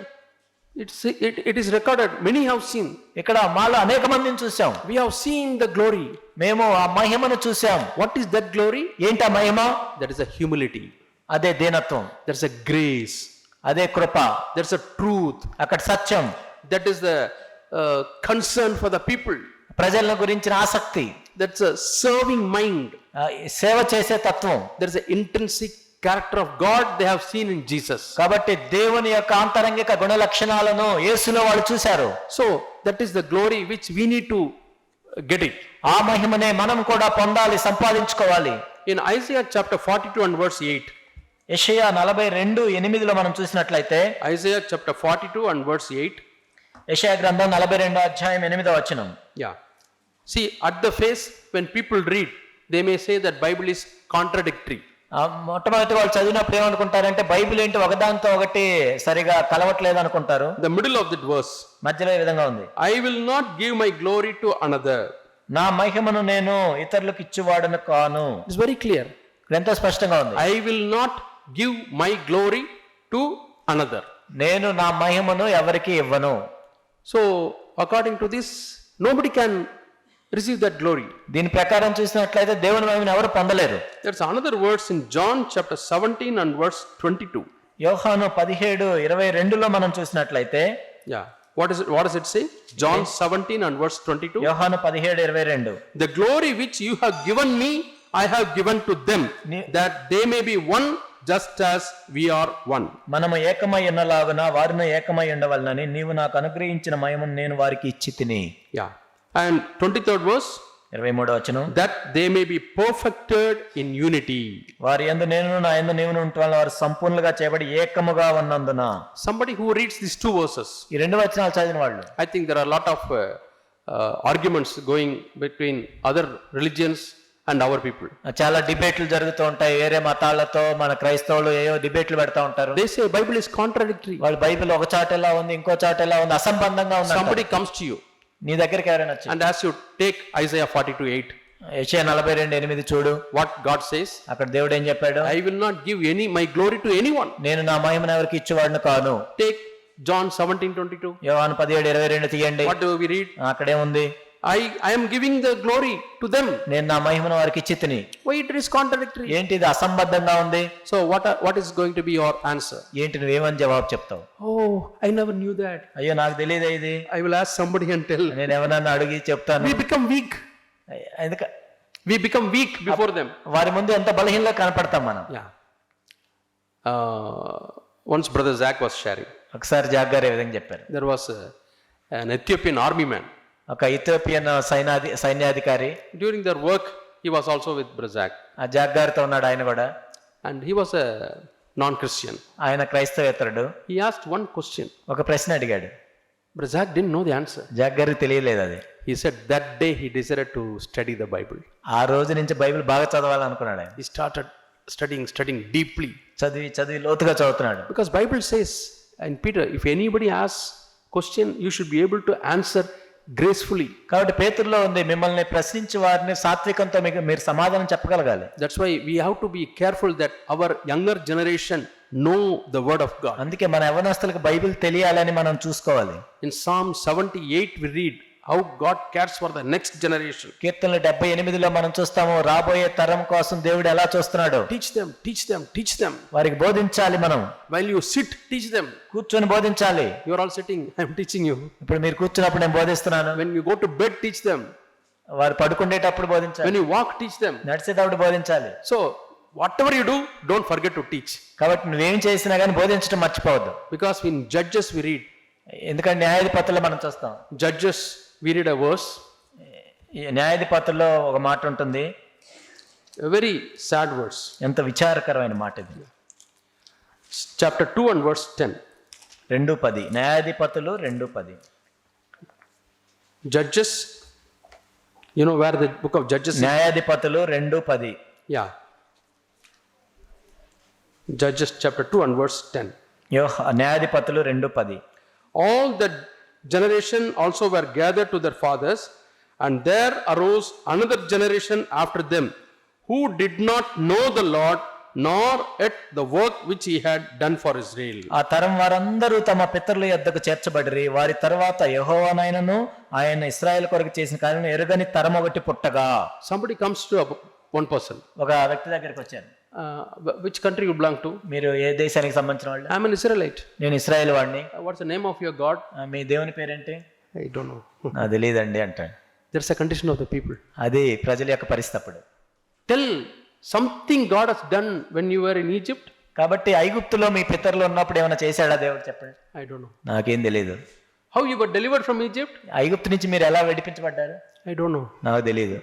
[SPEAKER 1] it is recorded, many have seen.
[SPEAKER 2] ఇక్కడ మాలో అనేక మందిని చూసాం.
[SPEAKER 1] We have seen the glory.
[SPEAKER 2] మేము ఆ మహిమను చూసాం.
[SPEAKER 1] What is that glory?
[SPEAKER 2] ఏంటి ఆ మహిమ?
[SPEAKER 1] That is a humility.
[SPEAKER 2] అదే దీనత్వం.
[SPEAKER 1] That's a grace.
[SPEAKER 2] అదే కృప.
[SPEAKER 1] That's a truth.
[SPEAKER 2] అక్కడ సత్యం.
[SPEAKER 1] That is the concern for the people.
[SPEAKER 2] ప్రజల గురించిన ఆసక్తి.
[SPEAKER 1] That's a serving mind.
[SPEAKER 2] సేవ చేసే తత్వం.
[SPEAKER 1] There's an intrinsic character of God they have seen in Jesus.
[SPEAKER 2] కాబట్టి దేవుని యొక్క ఆంతరంగిక గుణ లక్షణాలను యేసులో వాళ్ళు చూశారు.
[SPEAKER 1] So that is the glory which we need to get it.
[SPEAKER 2] ఆ మహిమనే మనం కూడా పొందాలి, సంపాదించుకోవాలి.
[SPEAKER 1] In Isaiah chapter 42 and verse 8.
[SPEAKER 2] యెషయా 42:8 మనం చూసినట్లయితే,
[SPEAKER 1] Isaiah chapter 42 and verse 8.
[SPEAKER 2] యెషయా గ్రంథం 42:8.
[SPEAKER 1] Yeah. See, at the face, when people read, they may say that Bible is contradictory.
[SPEAKER 2] మొట్టమొదటి వాళ్ళు చదివినప్పుడు ఏమనుకుంటారంటే, బైబిల్ ఏంటి ఒకదాంతో ఒకటి సరిగా కలవట్లేదు అనుకుంటారు.
[SPEAKER 1] The middle of that verse.
[SPEAKER 2] మధ్యలో ఈ విధంగా ఉంది.
[SPEAKER 1] I will not give my glory to another.
[SPEAKER 2] నా మహిమను నేను ఇతరులకు ఇచ్చేవాడను కాను.
[SPEAKER 1] It's very clear.
[SPEAKER 2] ఎంతో స్పష్టంగా ఉంది.
[SPEAKER 1] I will not give my glory to another.
[SPEAKER 2] నేను నా మహిమను ఎవరికి ఇవ్వను.
[SPEAKER 1] So, according to this, nobody can receive that glory.
[SPEAKER 2] దీని ప్రకారం చూసినట్లయితే దేవుని మహిమను ఎవరు పొందలేరు.
[SPEAKER 1] There's another verse in John chapter 17 and verse 22.
[SPEAKER 2] యోహాను 17:22 మనం చూసినట్లయితే,
[SPEAKER 1] Yeah. What does it say? John 17 and verse 22.
[SPEAKER 2] యోహాను 17:22.
[SPEAKER 1] The glory which you have given me, I have given to them, that they may be one just as we are one.
[SPEAKER 2] మనము ఏకమై ఉన్నలాగున వారిని ఏకమై ఉండవలనని నీవు నాకు అనుగ్రహించిన మహిమను నేను వారికి ఇచ్చి తిని.
[SPEAKER 1] Yeah. And 23rd verse.
[SPEAKER 2] 23వ వచనం.
[SPEAKER 1] That they may be perfected in unity.
[SPEAKER 2] వారి యందు నేను నా యందు నీవు ఉంటున్న వారు సంపూర్ణంగా చేయబడి ఏకముగా ఉన్నందున.
[SPEAKER 1] Somebody who reads these 2 verses.
[SPEAKER 2] ఈ 2 వచనాలు చదివిన వాళ్ళు.
[SPEAKER 1] I think there are a lot of arguments going between other religions and our people.
[SPEAKER 2] చాలా డిబేట్లు జరుగుతూ ఉంటాయి. వేరే మతాలతో మన క్రైస్తవులు ఏవో డిబేట్లు పెడతా ఉంటారు.
[SPEAKER 1] They say Bible is contradictory.
[SPEAKER 2] వాళ్ళు బైబిల్ ఒక చాట ఎలా ఉంది, ఇంకో చాట ఎలా ఉంది, అసంబంధంగా ఉంది.
[SPEAKER 1] Somebody comes to you
[SPEAKER 2] నీ దగ్గరికి ఎవరైనా వచ్చి,
[SPEAKER 1] and as you take Isaiah 42:8,
[SPEAKER 2] యెషయా 42:8 చూడు,
[SPEAKER 1] what God says,
[SPEAKER 2] అక్కడ దేవుడు ఏం చెప్పాడు?
[SPEAKER 1] I will not give my glory to anyone.
[SPEAKER 2] నేను నా మహిమను ఎవరికి ఇచ్చేవాడిని కాను.
[SPEAKER 1] Take John 17:22.
[SPEAKER 2] యోహాను 17:22 తీయండి.
[SPEAKER 1] What do we read?
[SPEAKER 2] అక్కడే ఉంది,
[SPEAKER 1] I am giving the glory to them.
[SPEAKER 2] నేను నా మహిమను వారికి ఇచ్చి తిని.
[SPEAKER 1] Why it is contradictory?
[SPEAKER 2] ఏంటి ఇది అసంబద్ధంగా ఉంది?
[SPEAKER 1] So what is going to be your answer?
[SPEAKER 2] ఏంటి నువ్వేమని జవాబు చెప్తావు?
[SPEAKER 1] Oh, I never knew that.
[SPEAKER 2] అయ్యో నాకు తెలియదే ఇది.
[SPEAKER 1] I will ask somebody and tell.
[SPEAKER 2] నేను ఎవరన్నా అడిగి చెప్తాను.
[SPEAKER 1] We become weak. We become weak before them.
[SPEAKER 2] వారి ముందు ఎంత బలహీనంగా కనపడతాం మనం.
[SPEAKER 1] Yeah. Once brother Zach was sharing.
[SPEAKER 2] ఒకసారి జాగ్ గారు ఈ విధంగా చెప్పారు.
[SPEAKER 1] There was an Ethiopian army man.
[SPEAKER 2] ఒక Ethiopian సైన్యాధికారి.
[SPEAKER 1] During their work, he was also with brother Zach.
[SPEAKER 2] ఆ జాగ్ గారితో ఉన్నాడు ఆయన కూడా.
[SPEAKER 1] And he was a non-Christian.
[SPEAKER 2] ఆయన క్రైస్తవేతరుడు.
[SPEAKER 1] He asked one question.
[SPEAKER 2] ఒక ప్రశ్న అడిగాడు.
[SPEAKER 1] Brother Zach didn't know the answer.
[SPEAKER 2] జాగ్ గారికి తెలియలేదు అది.
[SPEAKER 1] He said that day he decided to study the Bible.
[SPEAKER 2] ఆ రోజు నుంచి బైబిల్ బాగా చదవాలనుకున్నాడు ఆయన.
[SPEAKER 1] He started studying deeply.
[SPEAKER 2] చదివి లోతుగా చదువుతున్నాడు.
[SPEAKER 1] Because Bible says, and Peter, if anybody asks question, you should be able to answer gracefully.
[SPEAKER 2] కాబట్టి పేతురులో ఉంది, మిమ్మల్ని ప్రశ్నించి వారిని సాత్వికంతో మీరు సమాధానం చెప్పగలగాలి.
[SPEAKER 1] That's why we have to be careful that our younger generation know the word of God.
[SPEAKER 2] అందుకే మన యవ్వనస్తులకు బైబిల్ తెలియాలని మనం చూసుకోవాలి.
[SPEAKER 1] In Psalm 78 we read how God cares for the next generation.
[SPEAKER 2] కీర్తనలు 78లో మనం చూస్తాము రాబోయే తరం కోసం దేవుడు ఎలా చూస్తున్నాడు.
[SPEAKER 1] Teach them.
[SPEAKER 2] వారికి బోధించాలి మనం.
[SPEAKER 1] While you sit, teach them.
[SPEAKER 2] కూర్చొని బోధించాలి.
[SPEAKER 1] You are all sitting, I am teaching you.
[SPEAKER 2] ఇప్పుడు మీరు కూర్చున్నప్పుడు నేను బోధిస్తున్నాను.
[SPEAKER 1] When you go to bed, teach them.
[SPEAKER 2] వారు పడుకునేటప్పుడు బోధించాలి.
[SPEAKER 1] When you walk, teach them.
[SPEAKER 2] నడిచేటప్పుడు బోధించాలి.
[SPEAKER 1] So whatever you do, don't forget to teach.
[SPEAKER 2] కాబట్టి నువ్వేం చేసినా కానీ బోధించడం మర్చిపోవద్దు.
[SPEAKER 1] Because in Judges we read.
[SPEAKER 2] ఎందుకంటే న్యాయాధిపతుల్లో మనం చూస్తాం.
[SPEAKER 1] Judges we read a verse.
[SPEAKER 2] ఈ న్యాయాధిపతుల్లో ఒక మాట ఉంటుంది,
[SPEAKER 1] A very sad verse.
[SPEAKER 2] ఎంత విచారకరమైన మాట ఇది.
[SPEAKER 1] Chapter 2 and verse 10.
[SPEAKER 2] 2:10 న్యాయాధిపతులు 2:10.
[SPEAKER 1] Judges, you know where the book of Judges is?
[SPEAKER 2] న్యాయాధిపతులు 2:10.
[SPEAKER 1] Yeah. Judges chapter 2 and verse 10.
[SPEAKER 2] న్యాయాధిపతులు 2:10.
[SPEAKER 1] All that generation also were gathered to their fathers, and there arose another generation after them, who did not know the Lord, nor yet the work which he had done for Israel.
[SPEAKER 2] ఆ తరం వారందరూ తమ పితరుల యొద్దకు చేర్చబడిరి. వారి తర్వాత యెహోవానైనను ఆయన ఇశ్రాయేలు కొరకు చేసిన కార్యములను ఎరుగని తరం ఒకటి పుట్టగా.
[SPEAKER 1] Somebody comes to one person.
[SPEAKER 2] ఒక వ్యక్తి దగ్గరికి వచ్చారు.
[SPEAKER 1] Which country you belong to?
[SPEAKER 2] మీరు ఏ దేశానికి సంబంధించిన వాళ్ళు?
[SPEAKER 1] I am an Israelite.
[SPEAKER 2] నేను ఇశ్రాయేలు వాడిని.
[SPEAKER 1] What's the name of your God?
[SPEAKER 2] మీ దేవుని పేరేంటి?
[SPEAKER 1] I don't know.
[SPEAKER 2] నాకు తెలియదండి అంటాడు.
[SPEAKER 1] There's a condition of the people.
[SPEAKER 2] అది ప్రజల యొక్క పరిస్థితి అప్పుడు.
[SPEAKER 1] Tell something God has done when you were in Egypt.
[SPEAKER 2] కాబట్టి ఐగుప్తులో మీ పితరులు ఉన్నప్పుడు ఏమైనా చేశాడా దేవుడు చెప్పండి.
[SPEAKER 1] I don't know.
[SPEAKER 2] నాకేం తెలియదు.
[SPEAKER 1] How you got delivered from Egypt?
[SPEAKER 2] ఐగుప్తు నుంచి మీరు ఎలా విడిపించబడ్డారు?
[SPEAKER 1] I don't know.
[SPEAKER 2] నాకు తెలియదు.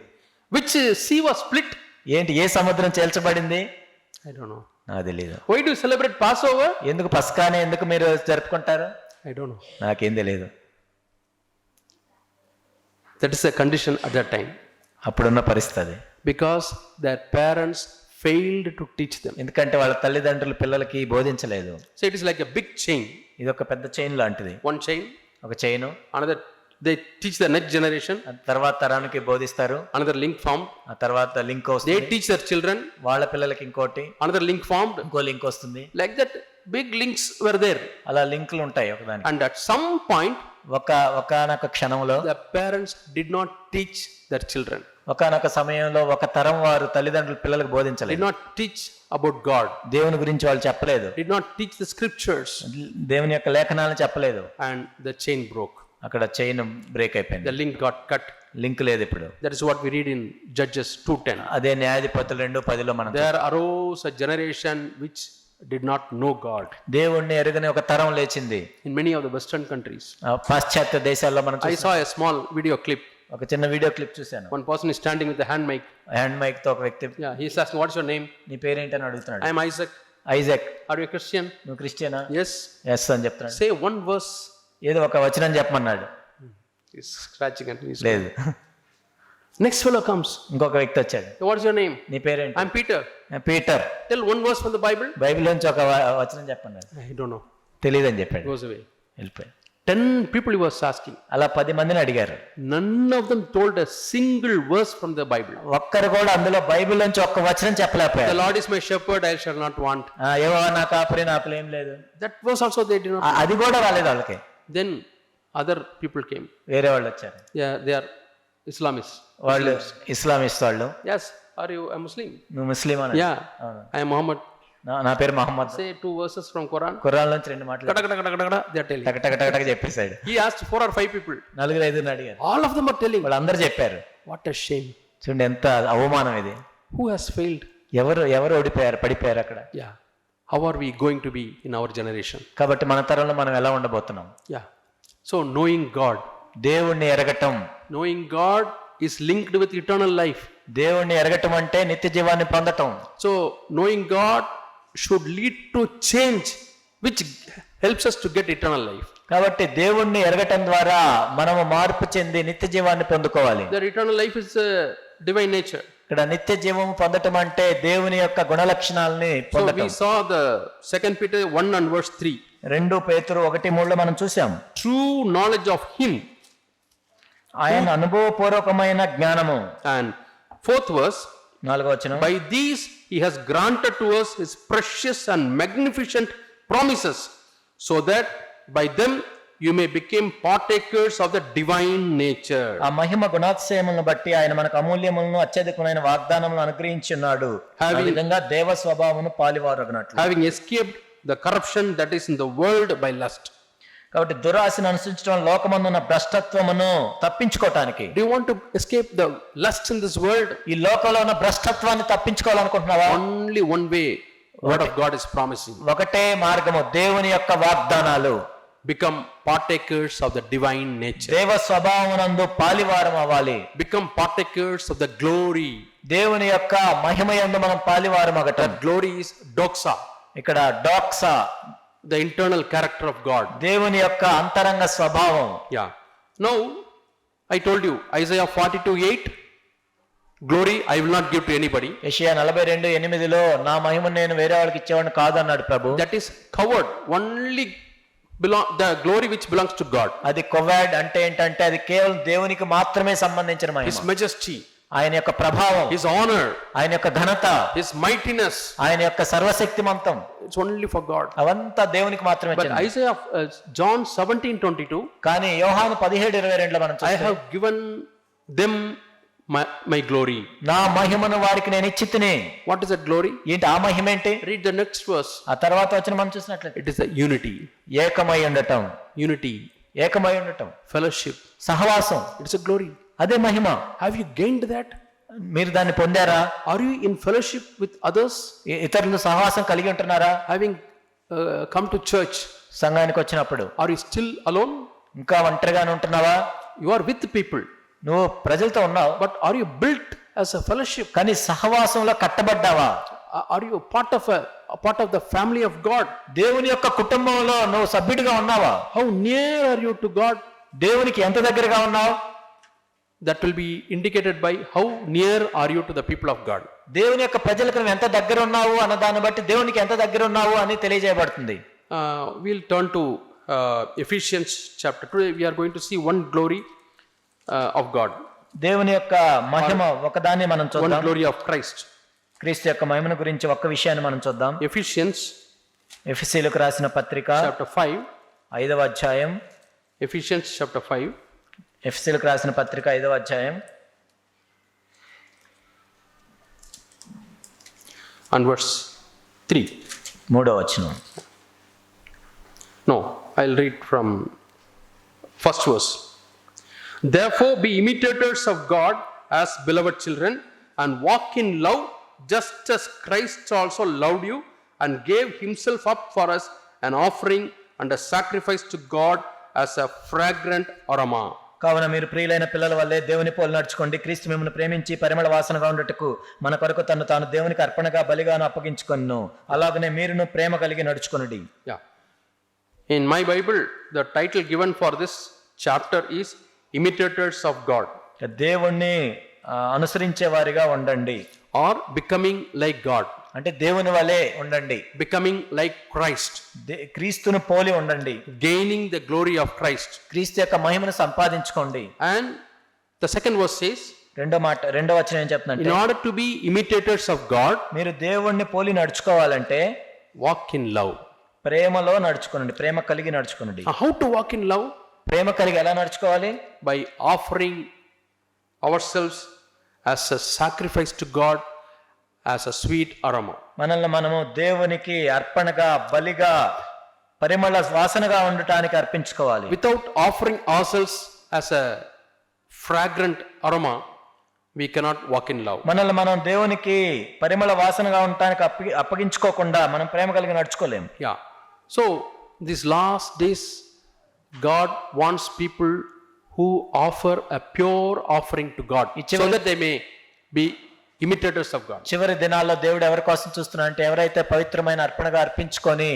[SPEAKER 1] Which sea was split?
[SPEAKER 2] ఏంటి ఏ సముద్రం చేల్చబడింది?
[SPEAKER 1] I don't know.
[SPEAKER 2] నాకు తెలియదు.
[SPEAKER 1] Why do you celebrate Passover?
[SPEAKER 2] ఎందుకు పస్కానే ఎందుకు మీరు జరుపుకుంటారు?
[SPEAKER 1] I don't know.
[SPEAKER 2] నాకేం తెలియదు.
[SPEAKER 1] That is the condition at that time.
[SPEAKER 2] అప్పుడున్న పరిస్థితి.
[SPEAKER 1] Because their parents failed to teach them.
[SPEAKER 2] ఎందుకంటే వాళ్ళ తల్లిదండ్రులు పిల్లలకి బోధించలేదు.
[SPEAKER 1] So it is like a big chain.
[SPEAKER 2] ఇది ఒక పెద్ద చైన్ లాంటిది.
[SPEAKER 1] One chain,
[SPEAKER 2] ఒక chain.
[SPEAKER 1] another they teach the next generation.
[SPEAKER 2] తర్వాత తరానికి బోధిస్తారు.
[SPEAKER 1] Another link formed.
[SPEAKER 2] ఆ తర్వాత లింక్
[SPEAKER 1] They
[SPEAKER 2] వస్తుంది.
[SPEAKER 1] teach their children.
[SPEAKER 2] వాళ్ళ పిల్లలకి ఇంకోటి,
[SPEAKER 1] Another link formed.
[SPEAKER 2] ఇంకో లింక్ వస్తుంది.
[SPEAKER 1] Like that, big links were there.
[SPEAKER 2] అలా లింకులు ఉంటాయి ఒకదానికి.
[SPEAKER 1] And at some point,
[SPEAKER 2] ఒకనొక క్షణంలో
[SPEAKER 1] the parents did not teach their children.
[SPEAKER 2] ఒకనొక సమయంలో ఒక తరం వారు తల్లిదండ్రులు పిల్లలకు
[SPEAKER 1] Did
[SPEAKER 2] బోధించలేదు.
[SPEAKER 1] not teach about God.
[SPEAKER 2] దేవుని గురించి వాళ్ళు చెప్పలేదు.
[SPEAKER 1] Did not teach the scriptures.
[SPEAKER 2] దేవుని యొక్క లేఖనాలను చెప్పలేదు.
[SPEAKER 1] And the chain broke.
[SPEAKER 2] అక్కడ చైన్ బ్రేక్ అయిపోయింది.
[SPEAKER 1] The link got cut.
[SPEAKER 2] Link లేదు ఇప్పుడు.
[SPEAKER 1] That is what we read in Judges 2:10.
[SPEAKER 2] అదే న్యాయాధిపతులు 2:10లో మనం
[SPEAKER 1] There arose a generation which did not know God.
[SPEAKER 2] దేవుణ్ణి ఎరుగని ఒక తరం లేచింది.
[SPEAKER 1] In many of the Western countries,
[SPEAKER 2] పాశ్చాత్య దేశాల్లో మనం
[SPEAKER 1] I saw a small video clip.
[SPEAKER 2] ఒక చిన్న వీడియో క్లిప్ చూశాను.
[SPEAKER 1] One person is standing with the hand mic.
[SPEAKER 2] Hand mic తో ఒక వ్యక్తి,
[SPEAKER 1] Yeah, he is asking, "What's your name?"
[SPEAKER 2] నీ పేరేంటి అని అడుగుతున్నాడు.
[SPEAKER 1] I am Isaac.
[SPEAKER 2] Isaac.
[SPEAKER 1] Are you a Christian?
[SPEAKER 2] నువ్వు క్రిస్టియనా?
[SPEAKER 1] Yes.
[SPEAKER 2] ఎస్ అని చెప్తున్నాడు.
[SPEAKER 1] Say one verse.
[SPEAKER 2] ఏదో ఒక వచనం చెప్పమన్నాడు.
[SPEAKER 1] He's scratching and he's
[SPEAKER 2] లేదు.
[SPEAKER 1] Next fellow comes.
[SPEAKER 2] ఇంకొక వ్యక్తి వచ్చాడు.
[SPEAKER 1] What's your name?
[SPEAKER 2] నీ పేరేంటి?
[SPEAKER 1] I'm Peter.
[SPEAKER 2] Peter.
[SPEAKER 1] Tell one verse from the Bible.
[SPEAKER 2] Bible నుంచి ఒక వచనం చెప్పన్నాడు.
[SPEAKER 1] I don't know.
[SPEAKER 2] తెలియదని చెప్పాడు.
[SPEAKER 1] Goes away.
[SPEAKER 2] వెళ్ళిపోయాడు.
[SPEAKER 1] 10 people he was asking.
[SPEAKER 2] అలా 10 మందిని అడిగారు.
[SPEAKER 1] None of them told a single verse from the Bible.
[SPEAKER 2] ఒక్కరు కూడా అందులో బైబిల్ నుంచి ఒక్క వచనం
[SPEAKER 1] The
[SPEAKER 2] చెప్పలేకపోయారు.
[SPEAKER 1] Lord is my shepherd, I shall not want.
[SPEAKER 2] ఏవో నా కాపురి నాకు ఏం లేదు.
[SPEAKER 1] That verse also they did not.
[SPEAKER 2] అది కూడా రాలేదు వాళ్ళకి.
[SPEAKER 1] Then other people came.
[SPEAKER 2] వేరే వాళ్ళు వచ్చారు.
[SPEAKER 1] Yeah, they are Islamists.
[SPEAKER 2] వాళ్ళు ఇస్లామిస్ట్ వాళ్ళు.
[SPEAKER 1] Yes, are you a Muslim?
[SPEAKER 2] నువ్వు ముస్లిం అని.
[SPEAKER 1] Yeah, I am Muhammad.
[SPEAKER 2] నా పేరు Mohammed.
[SPEAKER 1] Say 2 verses from Quran.
[SPEAKER 2] Quran నుంచి 2 మాటలు
[SPEAKER 1] Kada, kada, kada, kada, kada, they are telling.
[SPEAKER 2] టక టక టక టక చెప్పేశాడు.
[SPEAKER 1] He asked 4 or 5 people.
[SPEAKER 2] 4-5 అడిగారు.
[SPEAKER 1] All of them are telling.
[SPEAKER 2] వాళ్ళందరూ చెప్పారు.
[SPEAKER 1] What a shame.
[SPEAKER 2] చూడండి ఎంత అవమానం ఇది.
[SPEAKER 1] Who has failed?
[SPEAKER 2] ఎవరు ఓడిపోయారు, పడిపోయారు అక్కడ.
[SPEAKER 1] Yeah. How are we going to be in our generation?
[SPEAKER 2] కాబట్టి మన తరంలో మనం ఎలా ఉండబోతున్నాం?
[SPEAKER 1] Yeah. So knowing God.
[SPEAKER 2] దేవుణ్ణి ఎరగటం.
[SPEAKER 1] Knowing God is linked with eternal life.
[SPEAKER 2] దేవుణ్ణి ఎరగటం అంటే నిత్య జీవాన్ని పొందటం.
[SPEAKER 1] So knowing God should lead to change, which helps us to get eternal life.
[SPEAKER 2] కాబట్టి దేవుణ్ణి ఎరగటం ద్వారా మనము మార్పు చెంది నిత్య జీవాన్ని పొందుకోవాలి.
[SPEAKER 1] The eternal life is divine nature.
[SPEAKER 2] ఇక్కడ నిత్య జీవము పొందటం అంటే దేవుని యొక్క గుణ లక్షణాలని
[SPEAKER 1] So
[SPEAKER 2] పొందటం.
[SPEAKER 1] we saw the 2 Peter 1 and verse 3.
[SPEAKER 2] 2 పేతురు 1:3 మనం చూసాం.
[SPEAKER 1] True knowledge of Him.
[SPEAKER 2] ఆయన అనుభవపూర్వకమైన జ్ఞానము.
[SPEAKER 1] And 4th verse.
[SPEAKER 2] 4వ వచనం.
[SPEAKER 1] By these He has granted to us His precious and magnificent promises, so that by them you may become partakers of the divine nature.
[SPEAKER 2] ఆ మహిమ గుణాతిశయములను బట్టి ఆయన మనకు అమూల్యములను అత్యధికమైన వాగ్దానములను అనుగ్రహించున్నాడు. ఆ విధంగా దేవ స్వభావమును పాలివారగునట్లు.
[SPEAKER 1] Having escaped the corruption that is in the world by lust.
[SPEAKER 2] కాబట్టి దురాశను అనుసరించడం, లోకమందున్న భ్రష్టత్వమును తప్పించుకోవటానికి.
[SPEAKER 1] Do you want to escape the lust in this world?
[SPEAKER 2] ఈ లోకంలో ఉన్న భ్రష్టత్వాన్ని తప్పించుకోవాలనుకుంటున్నావా?
[SPEAKER 1] Only one way. Word of God is promising.
[SPEAKER 2] ఒకటే మార్గము, దేవుని యొక్క వాగ్దానాలు.
[SPEAKER 1] become partakers of the divine nature.
[SPEAKER 2] దేవ స్వభావమునందు పాలివారం అవ్వాలి.
[SPEAKER 1] Become partakers of the glory.
[SPEAKER 2] దేవుని యొక్క మహిమ యందు మనం పాలివారం అగటం.
[SPEAKER 1] That glory is doxa,
[SPEAKER 2] ఇక్కడ డాక్సా,
[SPEAKER 1] the internal character of God.
[SPEAKER 2] దేవుని యొక్క అంతరంగ స్వభావం.
[SPEAKER 1] Yeah. Now, I told you, Isaiah 42:8, glory I will not give to anybody.
[SPEAKER 2] యెషయా 42:8 నా మహిమను నేను వేరే వాళ్ళకి ఇచ్చేవాడిని కాదు అన్నాడు ప్రభు.
[SPEAKER 1] That is covered, only the glory which belongs to God.
[SPEAKER 2] అది కొవాడ్ అంటే ఏంటంటే అది కేవలం దేవునికి మాత్రమే సంబంధించిన మహిమ.
[SPEAKER 1] His majesty,
[SPEAKER 2] ఆయన యొక్క ప్రభావం,
[SPEAKER 1] His honor,
[SPEAKER 2] ఆయన యొక్క ఘనత,
[SPEAKER 1] His mightiness,
[SPEAKER 2] ఆయన యొక్క సర్వశక్తిమంతం,
[SPEAKER 1] it's only for God.
[SPEAKER 2] అవంతా దేవునికి మాత్రమే
[SPEAKER 1] But
[SPEAKER 2] చెందినవి.
[SPEAKER 1] Isaiah, John 17:22,
[SPEAKER 2] కానీ యోహాను 17:22 మనం
[SPEAKER 1] I
[SPEAKER 2] చూస్తే
[SPEAKER 1] have given them my glory.
[SPEAKER 2] నా మహిమను వారికి నేను ఇచ్చి తిని.
[SPEAKER 1] What is that glory?
[SPEAKER 2] ఏంటి ఆ మహిమ ఏంటి?
[SPEAKER 1] Read the next verse.
[SPEAKER 2] ఆ తర్వాత వచ్చిన మనం చూసినట్లయితే
[SPEAKER 1] It is the unity,
[SPEAKER 2] ఏకమై ఉండటం,
[SPEAKER 1] unity,
[SPEAKER 2] ఏకమై ఉండటం,
[SPEAKER 1] fellowship.
[SPEAKER 2] సహవాసం,
[SPEAKER 1] It's a glory.
[SPEAKER 2] అదే మహిమ.
[SPEAKER 1] Have you gained that?
[SPEAKER 2] మీరు దాన్ని పొందారా?
[SPEAKER 1] Are you in fellowship with others?
[SPEAKER 2] ఇతరులు సహవాసం కలిగి ఉంటున్నారా?
[SPEAKER 1] Having come to church,
[SPEAKER 2] సంఘానికి వచ్చినప్పుడు
[SPEAKER 1] are you still alone?
[SPEAKER 2] ఇంకా ఒంటరిగానే ఉంటున్నావా?
[SPEAKER 1] You are with people,
[SPEAKER 2] నువ్వు ప్రజలతో ఉన్నావు,
[SPEAKER 1] but are you built as a fellowship?
[SPEAKER 2] కానీ సహవాసంలో కట్టబడ్డావా?
[SPEAKER 1] Are you a part of the family of God?
[SPEAKER 2] దేవుని యొక్క కుటుంబంలో నువ్వు సభ్యుడిగా ఉన్నావా?
[SPEAKER 1] How near are you to God?
[SPEAKER 2] దేవునికి ఎంత దగ్గరగా ఉన్నావు?
[SPEAKER 1] That will be indicated by how near are you to the people of God.
[SPEAKER 2] దేవుని యొక్క ప్రజలకు నువ్వు ఎంత దగ్గర ఉన్నావు అన్న దాన్ని బట్టి దేవునికి ఎంత దగ్గర ఉన్నావు అని తెలియజేయబడుతుంది.
[SPEAKER 1] We'll turn to Ephesians chapter 2. We are going to see one glory of God,
[SPEAKER 2] దేవుని యొక్క మహిమ ఒకదాన్ని మనం
[SPEAKER 1] one
[SPEAKER 2] చూద్దాం.
[SPEAKER 1] glory of Christ.
[SPEAKER 2] క్రీస్తు యొక్క మహిమను గురించి ఒక్క విషయాన్ని మనం చూద్దాం.
[SPEAKER 1] Ephesians
[SPEAKER 2] ఎఫెసీయులకు రాసిన పత్రిక
[SPEAKER 1] chapter 5.
[SPEAKER 2] 5వ అధ్యాయం.
[SPEAKER 1] Ephesians chapter 5.
[SPEAKER 2] ఎఫెసీయులకు రాసిన పత్రిక 5వ అధ్యాయం
[SPEAKER 1] And verse 3.
[SPEAKER 2] 3వ వచనం.
[SPEAKER 1] No, I'll read from first verse. Therefore be imitators of God as beloved children, and walk in love, just as Christ also loved you and gave himself up for us, an offering and a sacrifice to God as a fragrant aroma.
[SPEAKER 2] కావున మీరు ప్రియులైన పిల్లల వల్లే దేవుని పోలి నడుచుకోండి. క్రీస్తు మిమ్మల్ని ప్రేమించి పరిమళ వాసనగా ఉండటకు మన కొరకు తను తాను దేవునికి అర్పణగా బలిగాను అప్పగించుకొను. అలాగనే మీరును ప్రేమ కలిగి నడుచుకొనుడి.
[SPEAKER 1] Yeah. In my Bible, the title given for this chapter is Imitators of God,
[SPEAKER 2] దేవుణ్ణి అనుసరించే వారిగా ఉండండి,
[SPEAKER 1] or becoming like God,
[SPEAKER 2] అంటే దేవుని వలె ఉండండి,
[SPEAKER 1] becoming like Christ,
[SPEAKER 2] క్రీస్తును పోలి ఉండండి,
[SPEAKER 1] gaining the glory of Christ.
[SPEAKER 2] క్రీస్తు యొక్క మహిమను సంపాదించుకోండి.
[SPEAKER 1] And the second verse says,
[SPEAKER 2] రెండో వచనం ఏం చెప్తుందంటే,
[SPEAKER 1] in order to be imitators of God,
[SPEAKER 2] మీరు దేవుణ్ణి పోలి నడుచుకోవాలంటే
[SPEAKER 1] walk in love.
[SPEAKER 2] ప్రేమలో నడుచుకోనండి, ప్రేమ కలిగి నడుచుకోనండి.
[SPEAKER 1] How to walk in love?
[SPEAKER 2] ప్రేమ కలిగి ఎలా నడుచుకోవాలి?
[SPEAKER 1] By offering ourselves as a sacrifice to God, as a sweet aroma.
[SPEAKER 2] మనల్ని మనము దేవునికి అర్పణగా బలిగా పరిమళ వాసనగా ఉండటానికి అర్పించుకోవాలి.
[SPEAKER 1] Without offering ourselves as a fragrant aroma, we cannot walk in love.
[SPEAKER 2] మనల్ని మనం దేవునికి పరిమళ వాసనగా ఉండటానికి అప్పగించుకోకుండా మనం ప్రేమ కలిగి నడుచుకోలేము.
[SPEAKER 1] Yeah. So these last days, God wants people who offer a pure offering to God, so that they may be imitators of God.
[SPEAKER 2] చివరి దినాల్లో దేవుడు ఎవరి కోసం చూస్తున్నాడు అంటే, ఎవరైతే పవిత్రమైన అర్పణగా అర్పించుకొని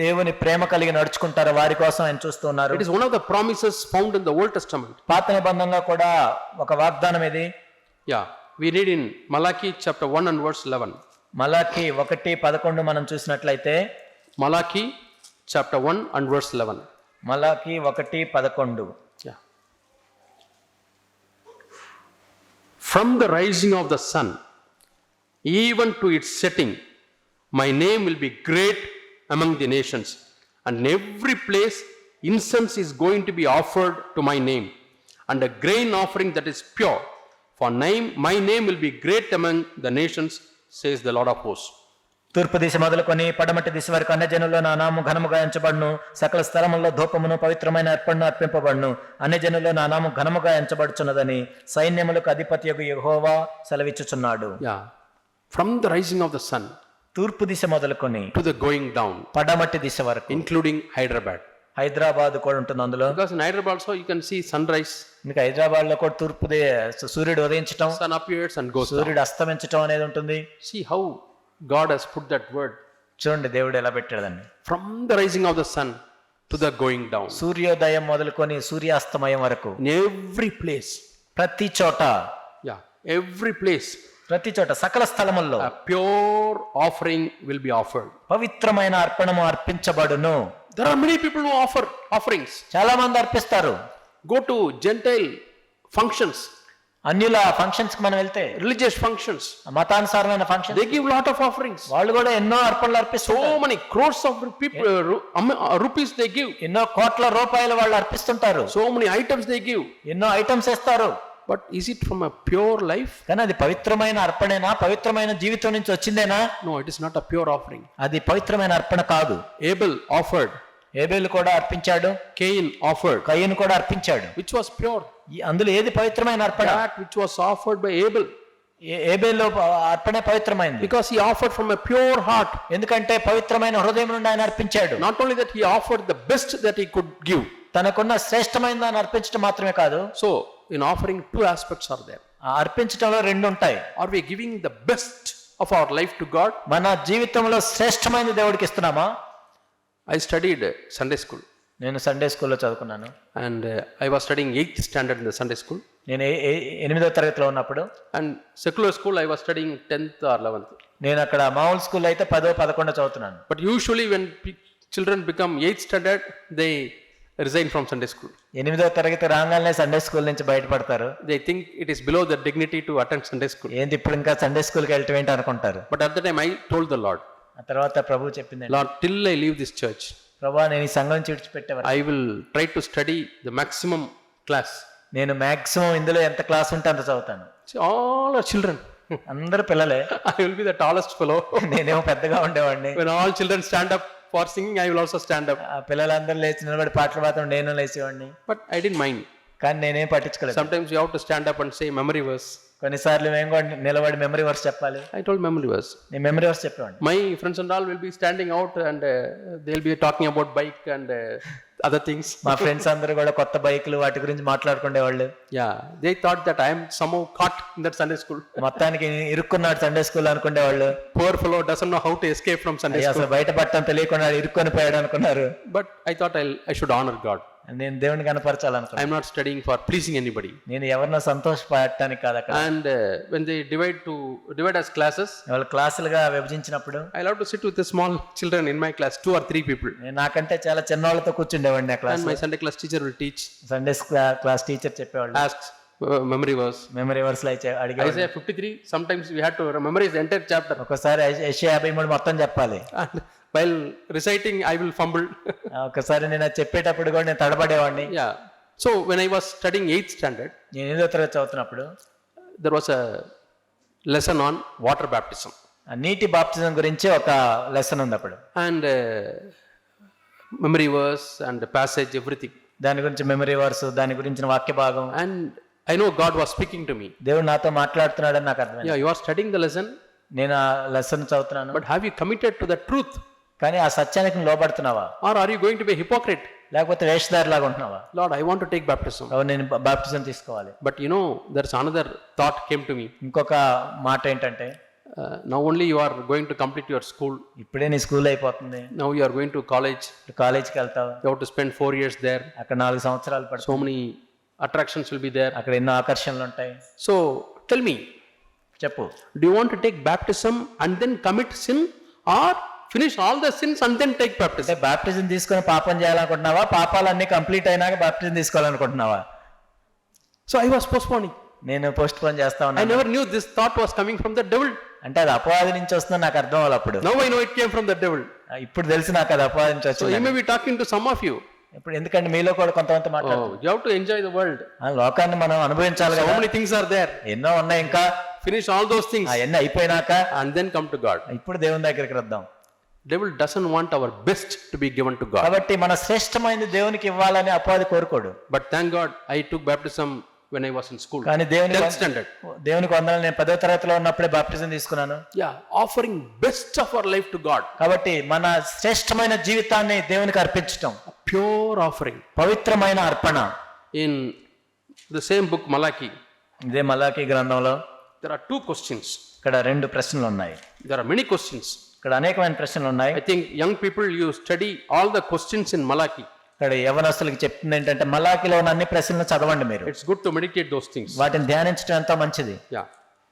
[SPEAKER 2] దేవుని ప్రేమ కలిగి నడుచుకుంటారో వారి కోసం ఆయన చూస్తున్నారు.
[SPEAKER 1] It is one of the promises found in the Old Testament.
[SPEAKER 2] పాత నిబంధనలో కూడా ఒక వాగ్దానం ఇది.
[SPEAKER 1] Yeah, we read in Malachi chapter 1 and verse 11.
[SPEAKER 2] మలాకి 1:11 మనం చూసినట్లయితే,
[SPEAKER 1] Malachi chapter 1 and verse 11.
[SPEAKER 2] మలాకి 1:11.
[SPEAKER 1] Yeah. From the rising of the sun even to its setting, my name will be great among the nations, and in every place incense is going to be offered to my name, and a grain offering that is pure. For my name will be great among the nations, says the Lord of hosts.
[SPEAKER 2] తూర్పు దిశ మొదలుకొని పడమటి దిశ వరకు అన్ని జనుల్లో నా నామము ఘనముగా ఎంచబడును. సకల స్థలముల్లో ధూపమును పవిత్రమైన అర్పణను అర్పింపబడును. అన్ని జనుల్లో నా నామము ఘనముగా ఎంచబడుచున్నదని సైన్యములకు అధిపతియగు యెహోవా సెలవిచ్చుచున్నాడు.
[SPEAKER 1] Yeah. From the rising of the sun
[SPEAKER 2] తూర్పు దిశ మొదలుకొని
[SPEAKER 1] to the going down,
[SPEAKER 2] పడమటి దిశ వరకు,
[SPEAKER 1] including Hyderabad.
[SPEAKER 2] హైదరాబాద్ కూడా ఉంటుంది అందులో.
[SPEAKER 1] Because in Hyderabad also you can see sunrise,
[SPEAKER 2] మీకు హైదరాబాద్ లో కూడా తూర్పు సూర్యుడు ఉదయించటం,
[SPEAKER 1] sun appears and goes down.
[SPEAKER 2] సూర్యుడు అస్తమించటం అనేది ఉంటుంది.
[SPEAKER 1] See how God has put that word
[SPEAKER 2] చూడండి దేవుడు ఎలా పెట్టాడండి.
[SPEAKER 1] from the rising of the sun to the going down.
[SPEAKER 2] సూర్యోదయం మొదలుకొని సూర్యాస్తమయం వరకు
[SPEAKER 1] In every place,
[SPEAKER 2] ప్రతి చోట,
[SPEAKER 1] yeah, every place,
[SPEAKER 2] ప్రతి చోట సకల స్థలముల్లో
[SPEAKER 1] a pure offering will be offered.
[SPEAKER 2] పవిత్రమైన అర్పణము అర్పించబడును.
[SPEAKER 1] There are many people who offer offerings.
[SPEAKER 2] చాలా మంది అర్పిస్తారు.
[SPEAKER 1] Go to Gentile functions,
[SPEAKER 2] అన్యుల ఫంక్షన్స్ కి మనం వెళ్తే,
[SPEAKER 1] religious functions,
[SPEAKER 2] మతానుసారమైన function,
[SPEAKER 1] they give lot of offerings.
[SPEAKER 2] వాళ్ళు కూడా ఎన్నో అర్పణలు అర్పిస్తారు.
[SPEAKER 1] So many crores of people, rupees they give.
[SPEAKER 2] ఎన్నో కోట్ల రూపాయలు వాళ్ళు అర్పిస్తుంటారు.
[SPEAKER 1] So many items they give.
[SPEAKER 2] ఎన్నో ఐటమ్స్ ఇస్తారు.
[SPEAKER 1] But is it from a pure life?
[SPEAKER 2] కానీ అది పవిత్రమైన అర్పణేనా, పవిత్రమైన జీవితం నుంచి వచ్చిందేనా?
[SPEAKER 1] No, it is not a pure offering.
[SPEAKER 2] అది పవిత్రమైన అర్పణ కాదు.
[SPEAKER 1] Abel offered,
[SPEAKER 2] ఏబేలు కూడా అర్పించాడు,
[SPEAKER 1] Cain offered,
[SPEAKER 2] కయీను కూడా అర్పించాడు.
[SPEAKER 1] which was pure?
[SPEAKER 2] అందులో ఏది పవిత్రమైన అర్పణ?
[SPEAKER 1] That which was offered by Abel,
[SPEAKER 2] Abel అర్పణే పవిత్రమైనది.
[SPEAKER 1] because he offered from a pure heart.
[SPEAKER 2] ఎందుకంటే పవిత్రమైన హృదయం నుండి ఆయన అర్పించాడు.
[SPEAKER 1] Not only that, he offered the best that he could give.
[SPEAKER 2] తనకున్న శ్రేష్టమైన దాన్ని అర్పించడం మాత్రమే కాదు.
[SPEAKER 1] So in offering, two aspects are there.
[SPEAKER 2] ఆ అర్పించడంలో రెండు ఉంటాయి.
[SPEAKER 1] Are we giving the best of our life to God?
[SPEAKER 2] మన జీవితంలో శ్రేష్టమైన దేవుడికి ఇస్తున్నామా?
[SPEAKER 1] I studied Sunday school,
[SPEAKER 2] నేను సండే స్కూల్లో చదువుకున్నాను.
[SPEAKER 1] and I was studying 8th standard in the Sunday school,
[SPEAKER 2] నేను 8వ తరగతిలో ఉన్నప్పుడు,
[SPEAKER 1] and secular school I was studying 10th or 11th.
[SPEAKER 2] నేను అక్కడ మామూలు స్కూల్లో అయితే 10వ 11వ చదువుతున్నాను.
[SPEAKER 1] But usually when children become 8th standard, they resign from Sunday school.
[SPEAKER 2] 8వ తరగతి రాగానే సండే స్కూల్ నుంచి బయటపడతారు.
[SPEAKER 1] They think it is below their dignity to attend Sunday school.
[SPEAKER 2] ఏంటి ఇప్పుడు ఇంకా సండే స్కూల్కి వెళ్ళటం ఏంటి అనుకుంటారు.
[SPEAKER 1] But at the time I told the Lord,
[SPEAKER 2] ఆ తర్వాత ప్రభు చెప్పింది,
[SPEAKER 1] Lord, till I leave this church,
[SPEAKER 2] ప్రభా నేను ఈ సంఘం విడిచిపెట్టేవారు,
[SPEAKER 1] I will try to study the maximum class.
[SPEAKER 2] నేను మాక్సిమం ఇందులో ఎంత క్లాస్ ఉంటే అంత చదువుతాను.
[SPEAKER 1] See, all are children.
[SPEAKER 2] అందరు పిల్లలే,
[SPEAKER 1] I will be the tallest fellow.
[SPEAKER 2] నేనేమో పెద్దగా ఉండేవాడిని.
[SPEAKER 1] When all children stand up for singing, I will also stand up.
[SPEAKER 2] ఆ పిల్లలందరూ లేచి నిలబడి పాటలు పాడతాం, నేను లేచేవాడిని.
[SPEAKER 1] But I didn't mind.
[SPEAKER 2] కానీ నేనేం పట్టించుకోలేదు.
[SPEAKER 1] Sometimes you have to stand up and say memory verse.
[SPEAKER 2] కొన్నిసార్లు మేము కూడా నిలబడి మెమరీ వర్స్ చెప్పాలి.
[SPEAKER 1] I told memory verse.
[SPEAKER 2] నేను మెమరీ వర్స్ చెప్పేవాడిని.
[SPEAKER 1] My friends and all will be standing out and they'll be talking about bike and other things.
[SPEAKER 2] మా friends అందరూ కూడా కొత్త బైకులు వాటి గురించి మాట్లాడుకునేవాళ్ళు.
[SPEAKER 1] Yeah, they thought that I am somehow caught in that Sunday school.
[SPEAKER 2] మొత్తానికి ఇరుక్కున్నాడు Sunday school అనుకునేవాళ్ళు.
[SPEAKER 1] Poor fellow doesn't know how to escape from Sunday school.
[SPEAKER 2] అసలు బయట పట్టడం తెలియకుండా ఇరుక్కొని పోయాడు అనుకున్నారు.
[SPEAKER 1] But I thought I should honor God.
[SPEAKER 2] నేను దేవుని కనపరచాలనుకున్నాను.
[SPEAKER 1] I am not studying for pleasing anybody.
[SPEAKER 2] నేను ఎవరినో సంతోషపడటానికి కాదు అక్కడ.
[SPEAKER 1] And when they divide as classes,
[SPEAKER 2] వాళ్ళు క్లాసులుగా విభజించినప్పుడు
[SPEAKER 1] I love to sit with the small children in my class, 2 or 3 people.
[SPEAKER 2] నేను నాకంటే చాలా చిన్నవాళ్ళతో కూర్చుండేవాడిని ఆ class.
[SPEAKER 1] And my Sunday class teacher will teach,
[SPEAKER 2] Sunday class teacher చెప్పేవాళ్ళు,
[SPEAKER 1] asks memory verse.
[SPEAKER 2] Memory verse అడిగేవాళ్ళు.
[SPEAKER 1] Isaiah 53, sometimes we had to memorize the entire chapter.
[SPEAKER 2] ఒకసారి యెషయా 53 మొత్తం చెప్పాలి.
[SPEAKER 1] And while reciting, I will fumble.
[SPEAKER 2] ఒకసారి నేను అది చెప్పేటప్పుడు కూడా నేను తడబడేవాడిని.
[SPEAKER 1] Yeah. So when I was studying 8th standard,
[SPEAKER 2] నేను 8వ తరగతి చదువుతున్నప్పుడు
[SPEAKER 1] there was a lesson on water baptism.
[SPEAKER 2] ఆ నీటి బాప్తిజం గురించి ఒక లెసన్ ఉంది అప్పుడు.
[SPEAKER 1] And memory verse and passage, everything.
[SPEAKER 2] దాని గురించి మెమరీ వర్స్, దాని గురించిన వాక్య భాగం.
[SPEAKER 1] And I know God was speaking to me.
[SPEAKER 2] దేవుడు నాతో మాట్లాడుతున్నాడని నాకు అర్థమైంది.
[SPEAKER 1] Yeah, you are studying the lesson,
[SPEAKER 2] నేను ఆ లెసన్ చదువుతున్నాను.
[SPEAKER 1] but have you committed to the truth?
[SPEAKER 2] కానీ ఆ సత్యానికి లోబడుతున్నావా,
[SPEAKER 1] Or are you going to be a hypocrite?
[SPEAKER 2] లేకపోతే వేషధారిలాగా ఉంటున్నావా?
[SPEAKER 1] Lord, I want to take baptism.
[SPEAKER 2] అవును, నేను బాప్తిజం తీసుకోవాలి.
[SPEAKER 1] But you know, there's another thought came to me.
[SPEAKER 2] ఇంకొక మాట ఏంటంటే,
[SPEAKER 1] Now only you are going to complete your school.
[SPEAKER 2] ఇప్పుడే నీ స్కూల్ అయిపోతుంది,
[SPEAKER 1] Now you are going to college.
[SPEAKER 2] కాలేజీకి వెళ్తావు,
[SPEAKER 1] You have to spend 4 years there.
[SPEAKER 2] అక్కడ 4 సంవత్సరాలు పడుతుంది,
[SPEAKER 1] So many attractions will be there.
[SPEAKER 2] అక్కడ ఎన్నో ఆకర్షణలు ఉంటాయి.
[SPEAKER 1] So tell me,
[SPEAKER 2] చెప్పు,
[SPEAKER 1] do you want to take baptism and then commit sin, or finish all the sins and then take baptism?
[SPEAKER 2] అంటే baptism తీసుకొని పాపం చేయాలనుకుంటున్నావా, పాపాలన్నీ కంప్లీట్ అయినాక బాప్టిజం తీసుకోవాలనుకుంటున్నావా?
[SPEAKER 1] So I was postponing.
[SPEAKER 2] నేను పోస్ట్ పోన్ చేస్తా
[SPEAKER 1] I
[SPEAKER 2] ఉన్నాను.
[SPEAKER 1] never knew this thought was coming from the devil.
[SPEAKER 2] అంటే అది అపవాది నుంచి వస్తుందని నాకు అర్థం అవ్వాలి అప్పుడు.
[SPEAKER 1] Now I know it came from the devil.
[SPEAKER 2] ఇప్పుడు తెలిసి నాకు అది అపవాది నుంచి
[SPEAKER 1] So he
[SPEAKER 2] వచ్చింది.
[SPEAKER 1] may be talking to some of you.
[SPEAKER 2] ఇప్పుడు ఎందుకంటే మీలో కూడా కొంతమంది మాట్లాడు,
[SPEAKER 1] Oh, you have to enjoy the world.
[SPEAKER 2] లోకాన్ని మనం అనుభవించాలి
[SPEAKER 1] So
[SPEAKER 2] కదా,
[SPEAKER 1] many things are there.
[SPEAKER 2] ఎన్నో ఉన్నాయి ఇంకా,
[SPEAKER 1] Finish all those things
[SPEAKER 2] అవన్నీ అయిపోయినాక
[SPEAKER 1] and then come to God.
[SPEAKER 2] ఇప్పుడు దేవుని దగ్గరికి వద్దాం.
[SPEAKER 1] Devil doesn't want our best to be given to God.
[SPEAKER 2] కాబట్టి మన శ్రేష్టమైనది దేవునికి ఇవ్వాలని అపవాది కోరుకోడు.
[SPEAKER 1] But thank God I took baptism when I was in school.
[SPEAKER 2] కానీ
[SPEAKER 1] 10th standard.
[SPEAKER 2] దేవునికి వందనాలు, నేను 10వ తరగతిలో ఉన్నప్పుడే బాప్టిజం తీసుకున్నాను.
[SPEAKER 1] Yeah, offering best of our life to God.
[SPEAKER 2] కాబట్టి మన శ్రేష్టమైన జీవితాన్ని దేవునికి అర్పించటం,
[SPEAKER 1] pure offering.
[SPEAKER 2] పవిత్రమైన అర్పణ.
[SPEAKER 1] In the same book Malachi,
[SPEAKER 2] ఇదే మలాకీ గ్రంథంలో
[SPEAKER 1] there are two questions.
[SPEAKER 2] ఇక్కడ 2 ప్రశ్నలు ఉన్నాయి.
[SPEAKER 1] There are many questions.
[SPEAKER 2] ఇక్కడ అనేకమైన ప్రశ్నలు ఉన్నాయి.
[SPEAKER 1] I think young people, you study all the questions in Malachi.
[SPEAKER 2] ఇక్కడ యవనస్తులకు చెప్తుంది ఏంటంటే మలాకీలో ఉన్న అన్ని ప్రశ్నలు చదవండి మీరు.
[SPEAKER 1] It's good to meditate those things.
[SPEAKER 2] వాటిని ధ్యానించడం ఎంతో మంచిది.
[SPEAKER 1] Yeah.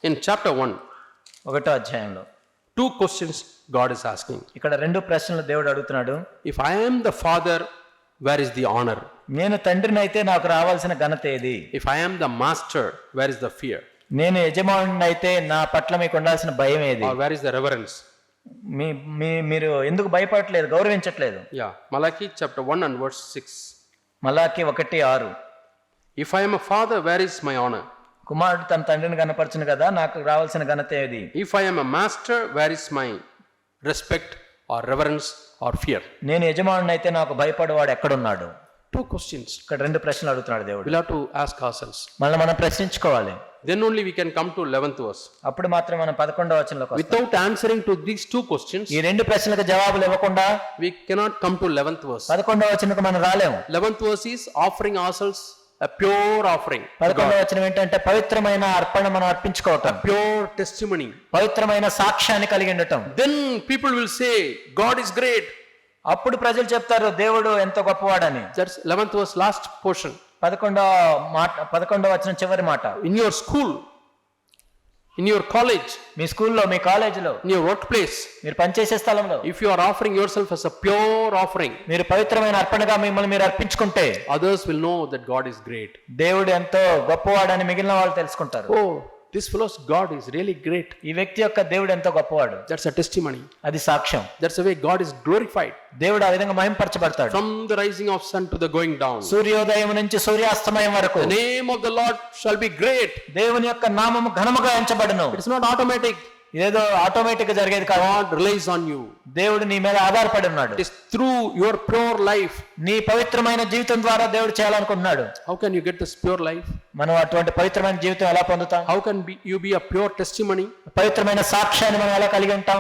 [SPEAKER 1] In chapter 1,
[SPEAKER 2] 1వ అధ్యాయంలో
[SPEAKER 1] 2 questions God is asking.
[SPEAKER 2] ఇక్కడ 2 ప్రశ్నలు దేవుడు అడుగుతున్నాడు.
[SPEAKER 1] If I am the father, where is the honor?
[SPEAKER 2] నేను తండ్రిని అయితే నాకు రావాల్సిన ఘనత ఏది?
[SPEAKER 1] If I am the master, where is the fear?
[SPEAKER 2] నేను యజమానుని అయితే నా పట్ల మీకు ఉండాల్సిన భయం ఏది?
[SPEAKER 1] Or where is the reverence?
[SPEAKER 2] మీరు ఎందుకు భయపడట్లేదు, గౌరవించట్లేదు?
[SPEAKER 1] Yeah. Malachi chapter 1 and verse 6.
[SPEAKER 2] Malachi 1:6.
[SPEAKER 1] If I am a father, where is my honor?
[SPEAKER 2] కుమారుడు తన తండ్రిని కనపరచును కదా, నాకు రావాల్సిన ఘనత ఏది?
[SPEAKER 1] If I am a master, where is my respect or reverence or fear?
[SPEAKER 2] నేను యజమానుని అయితే నాకు భయపడేవాడు ఎక్కడున్నాడు?
[SPEAKER 1] 2 questions.
[SPEAKER 2] ఇక్కడ 2 ప్రశ్నలు అడుగుతున్నాడు దేవుడు.
[SPEAKER 1] We'll have to ask ourselves.
[SPEAKER 2] మనం ప్రశ్నించుకోవాలి.
[SPEAKER 1] Then only we can come to 11th verse.
[SPEAKER 2] అప్పుడు మాత్రం మనం 11వ వచనంలోకి వస్తాం.
[SPEAKER 1] Without answering to these 2 questions,
[SPEAKER 2] ఈ 2 ప్రశ్నలకు జవాబులు ఇవ్వకుండా
[SPEAKER 1] we cannot come to 11th verse.
[SPEAKER 2] 11వ వచనంకు మనం రాలేము.
[SPEAKER 1] 11th verse is offering ourselves a pure offering.
[SPEAKER 2] 11వ వచనం ఏంటంటే పవిత్రమైన అర్పణ మనం అర్పించుకోవటం,
[SPEAKER 1] Pure testimony.
[SPEAKER 2] పవిత్రమైన సాక్ష్యాన్ని కలిగి ఉండటం.
[SPEAKER 1] Then people will say, God is great.
[SPEAKER 2] అప్పుడు ప్రజలు చెప్తారు దేవుడు ఎంతో గొప్పవాడని.
[SPEAKER 1] That's 11th verse, last portion.
[SPEAKER 2] 11వ వచనం చివరి మాట.
[SPEAKER 1] In your school, in your college,
[SPEAKER 2] మీ స్కూల్లో, మీ కాలేజీలో,
[SPEAKER 1] in your workplace,
[SPEAKER 2] మీరు పనిచేసే స్థలంలో
[SPEAKER 1] if you are offering yourself as a pure offering,
[SPEAKER 2] మీరు పవిత్రమైన అర్పణగా మిమ్మల్ని మీరు అర్పించుకుంటే
[SPEAKER 1] others will know that God is great.
[SPEAKER 2] దేవుడు ఎంతో గొప్పవాడని మిగిలిన వాళ్ళు తెలుసుకుంటారు.
[SPEAKER 1] Oh, this fellow's God is really great.
[SPEAKER 2] ఈ వ్యక్తి యొక్క దేవుడు ఎంతో గొప్పవాడు.
[SPEAKER 1] That's a testimony.
[SPEAKER 2] అది సాక్ష్యం.
[SPEAKER 1] That's the way God is glorified.
[SPEAKER 2] దేవుడు ఆ విధంగా మహిమపరచబడతాడు.
[SPEAKER 1] From the rising of sun to the going down,
[SPEAKER 2] సూర్యోదయం నుంచి సూర్యాస్తమయం వరకు
[SPEAKER 1] the name of the Lord shall be great.
[SPEAKER 2] దేవుని యొక్క నామము ఘనముగా ఎంచబడును.
[SPEAKER 1] It's not automatic.
[SPEAKER 2] ఇదేదో ఆటోమేటిక్ గా జరిగేది కాదు.
[SPEAKER 1] God relies on you.
[SPEAKER 2] దేవుడు నీ మీద ఆధారపడి ఉన్నాడు.
[SPEAKER 1] It is through your pure life.
[SPEAKER 2] నీ పవిత్రమైన జీవితం ద్వారా దేవుడు చేయాలనుకుంటున్నాడు.
[SPEAKER 1] How can you get this pure life?
[SPEAKER 2] మనం అటువంటి పవిత్రమైన జీవితం ఎలా పొందుతాం?
[SPEAKER 1] How can you be a pure testimony?
[SPEAKER 2] పవిత్రమైన సాక్ష్యాన్ని మనం ఎలా కలిగి ఉంటాం?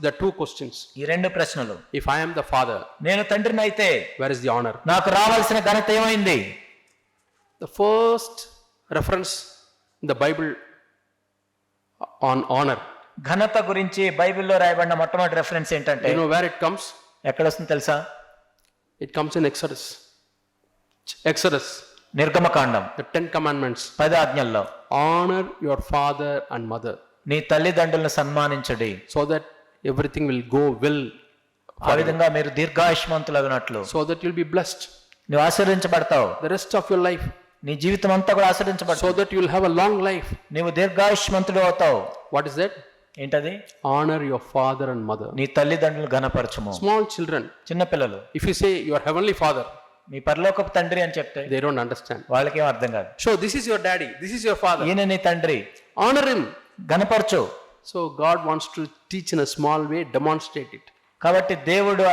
[SPEAKER 1] The 2 questions.
[SPEAKER 2] ఈ 2 ప్రశ్నలు.
[SPEAKER 1] If I am the father,
[SPEAKER 2] నేను తండ్రిని అయితే
[SPEAKER 1] where is the honor?
[SPEAKER 2] నాకు రావాల్సిన ఘనత ఏమైంది?
[SPEAKER 1] The first reference in the Bible on honor.
[SPEAKER 2] ఘనత గురించి బైబిల్లో రాయబడిన మొట్టమొదటి రెఫరెన్స్ ఏంటంటే,
[SPEAKER 1] You know where it comes?
[SPEAKER 2] ఎక్కడ వస్తుంది తెలుసా?
[SPEAKER 1] It comes in Exodus. Exodus,
[SPEAKER 2] నిర్గమకాండం,
[SPEAKER 1] the 10 commandments.
[SPEAKER 2] 10 ఆజ్ఞల్లో
[SPEAKER 1] Honor your father and mother,
[SPEAKER 2] నీ తల్లిదండ్రులను సన్మానించుడి,
[SPEAKER 1] so that everything will go well,
[SPEAKER 2] ఆ విధంగా మీరు దీర్ఘాయుష్మంతులగునట్లు,
[SPEAKER 1] so that you'll be blessed
[SPEAKER 2] నువ్వు ఆశీర్వదించబడతావు.
[SPEAKER 1] the rest of your life,
[SPEAKER 2] నీ జీవితం అంతా కూడా ఆశీర్వదించబడతావు.
[SPEAKER 1] so that you'll have a long life.
[SPEAKER 2] నీవు దీర్ఘాయుష్మంతుడు అవుతావు.
[SPEAKER 1] What is that?
[SPEAKER 2] ఏంటది?
[SPEAKER 1] Honor your father and mother.
[SPEAKER 2] నీ తల్లిదండ్రులు ఘనపరచుము.
[SPEAKER 1] Small children,
[SPEAKER 2] చిన్న పిల్లలు
[SPEAKER 1] if you say your heavenly father,
[SPEAKER 2] మీ పరలోకపు తండ్రి అని చెప్తే
[SPEAKER 1] they don't understand.
[SPEAKER 2] వాళ్ళకేం అర్థం కాదు.
[SPEAKER 1] So this is your daddy, this is your father.
[SPEAKER 2] ఈయన నీ తండ్రి,
[SPEAKER 1] Honor him.
[SPEAKER 2] ఘనపరచు.
[SPEAKER 1] So God wants to teach in a small way, demonstrate it.
[SPEAKER 2] కాబట్టి దేవుడు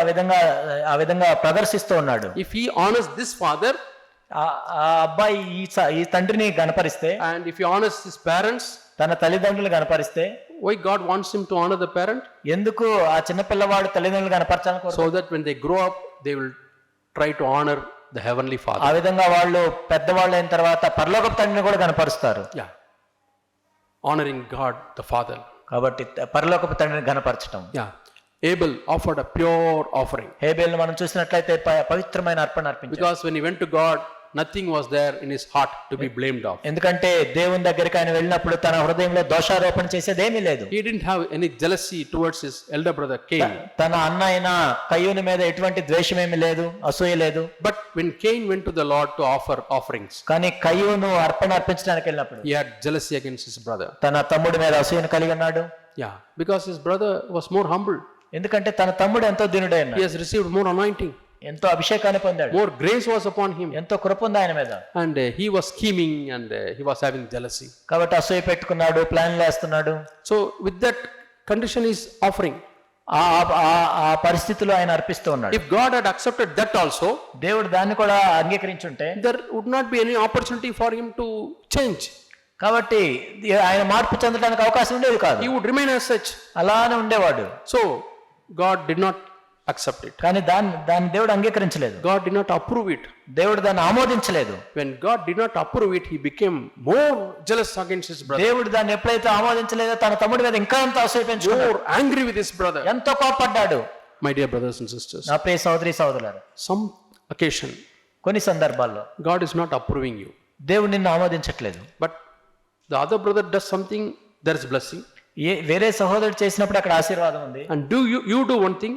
[SPEAKER 2] ఆ విధంగా ప్రదర్శిస్తూ ఉన్నాడు.
[SPEAKER 1] If he honors this father,
[SPEAKER 2] ఆ అబ్బాయి ఈ తండ్రిని గణపరిస్తే,
[SPEAKER 1] and if he honors his parents,
[SPEAKER 2] తన తల్లిదండ్రులు గణపరిస్తే,
[SPEAKER 1] why God wants him to honor the parent?
[SPEAKER 2] ఎందుకు ఆ చిన్న పిల్లవాడు తల్లిదండ్రులు గణపరచాలని కోరుతాడు?
[SPEAKER 1] So that when they grow up, they will try to honor the heavenly
[SPEAKER 2] ఆ
[SPEAKER 1] father.
[SPEAKER 2] విధంగా వాళ్ళు పెద్దవాళ్ళు అయిన తర్వాత పరలోకపు తండ్రిని కూడా గణపరుస్తారు.
[SPEAKER 1] Yeah. Honoring God the Father.
[SPEAKER 2] కాబట్టి పరలోకపు తండ్రిని గణపరచడం.
[SPEAKER 1] Yeah. Abel offered a pure offering.
[SPEAKER 2] హేబేలును మనం చూసినట్లయితే పవిత్రమైన అర్పణ అర్పించాడు.
[SPEAKER 1] Because when he went to God, nothing was there in his heart to be blamed of.
[SPEAKER 2] ఎందుకంటే దేవుని దగ్గరికి ఆయన వెళ్ళినప్పుడు తన హృదయంలో దోషారోపణ చేసేదేమీ లేదు.
[SPEAKER 1] He didn't have any jealousy towards his elder brother Cain.
[SPEAKER 2] తన అన్న అయిన కయ్యూని మీద ఎటువంటి ద్వేషమేమీ లేదు, అసూయ లేదు.
[SPEAKER 1] But when Cain went to the Lord to offer offerings,
[SPEAKER 2] కానీ కయ్యూను అర్పణ అర్పించడానికి వెళ్ళినప్పుడు
[SPEAKER 1] he had jealousy against his brother.
[SPEAKER 2] తన తమ్ముడి మీద అసూయను కలిగి ఉన్నాడు.
[SPEAKER 1] Yeah, because his brother was more humble.
[SPEAKER 2] ఎందుకంటే తన తమ్ముడు ఎంతో దీనుడై
[SPEAKER 1] He
[SPEAKER 2] ఉన్నాడు.
[SPEAKER 1] has received more anointing.
[SPEAKER 2] ఎంతో అభిషేకాన్ని పొందాడు.
[SPEAKER 1] More grace was upon him.
[SPEAKER 2] ఎంతో కృప ఉంది ఆయన మీద.
[SPEAKER 1] And he was scheming and he was having jealousy.
[SPEAKER 2] కాబట్టి అసూయ పెట్టుకున్నాడు, ప్లాన్లు వేస్తున్నాడు.
[SPEAKER 1] So with that condition is offering.
[SPEAKER 2] ఆ పరిస్థితిలో ఆయన అర్పిస్తూ ఉన్నాడు.
[SPEAKER 1] If God had accepted that also,
[SPEAKER 2] దేవుడు దాన్ని కూడా అంగీకరించుంటే
[SPEAKER 1] there would not be any opportunity for him to change.
[SPEAKER 2] కాబట్టి ఆయన మార్పు చెందడానికి అవకాశం ఉండేది కాదు.
[SPEAKER 1] He would remain as such.
[SPEAKER 2] అలానే ఉండేవాడు.
[SPEAKER 1] So God did not accept it.
[SPEAKER 2] కానీ దాన్ని దేవుడు అంగీకరించలేదు.
[SPEAKER 1] God did not approve it.
[SPEAKER 2] దేవుడు దాన్ని ఆమోదించలేదు.
[SPEAKER 1] When God did not approve it, he became more jealous against his brother.
[SPEAKER 2] దేవుడు దాన్ని ఎప్పుడైతే ఆమోదించలేదో తన తమ్ముడి మీద ఇంకా ఎంత అసూయ పెంచుకున్నాడు.
[SPEAKER 1] More angry with his brother.
[SPEAKER 2] ఎంతో కోపడ్డాడు.
[SPEAKER 1] My dear brothers and sisters,
[SPEAKER 2] నా ప్రియ సహోదరి సహోదరులారా,
[SPEAKER 1] some occasion
[SPEAKER 2] కొన్ని సందర్భాల్లో
[SPEAKER 1] God is not approving you,
[SPEAKER 2] దేవుడు నిన్ను ఆమోదించట్లేదు.
[SPEAKER 1] but the other brother does something, there is blessing.
[SPEAKER 2] వేరే సహోదరుడు చేసినప్పుడు అక్కడ ఆశీర్వాదం ఉంది.
[SPEAKER 1] And you do one thing,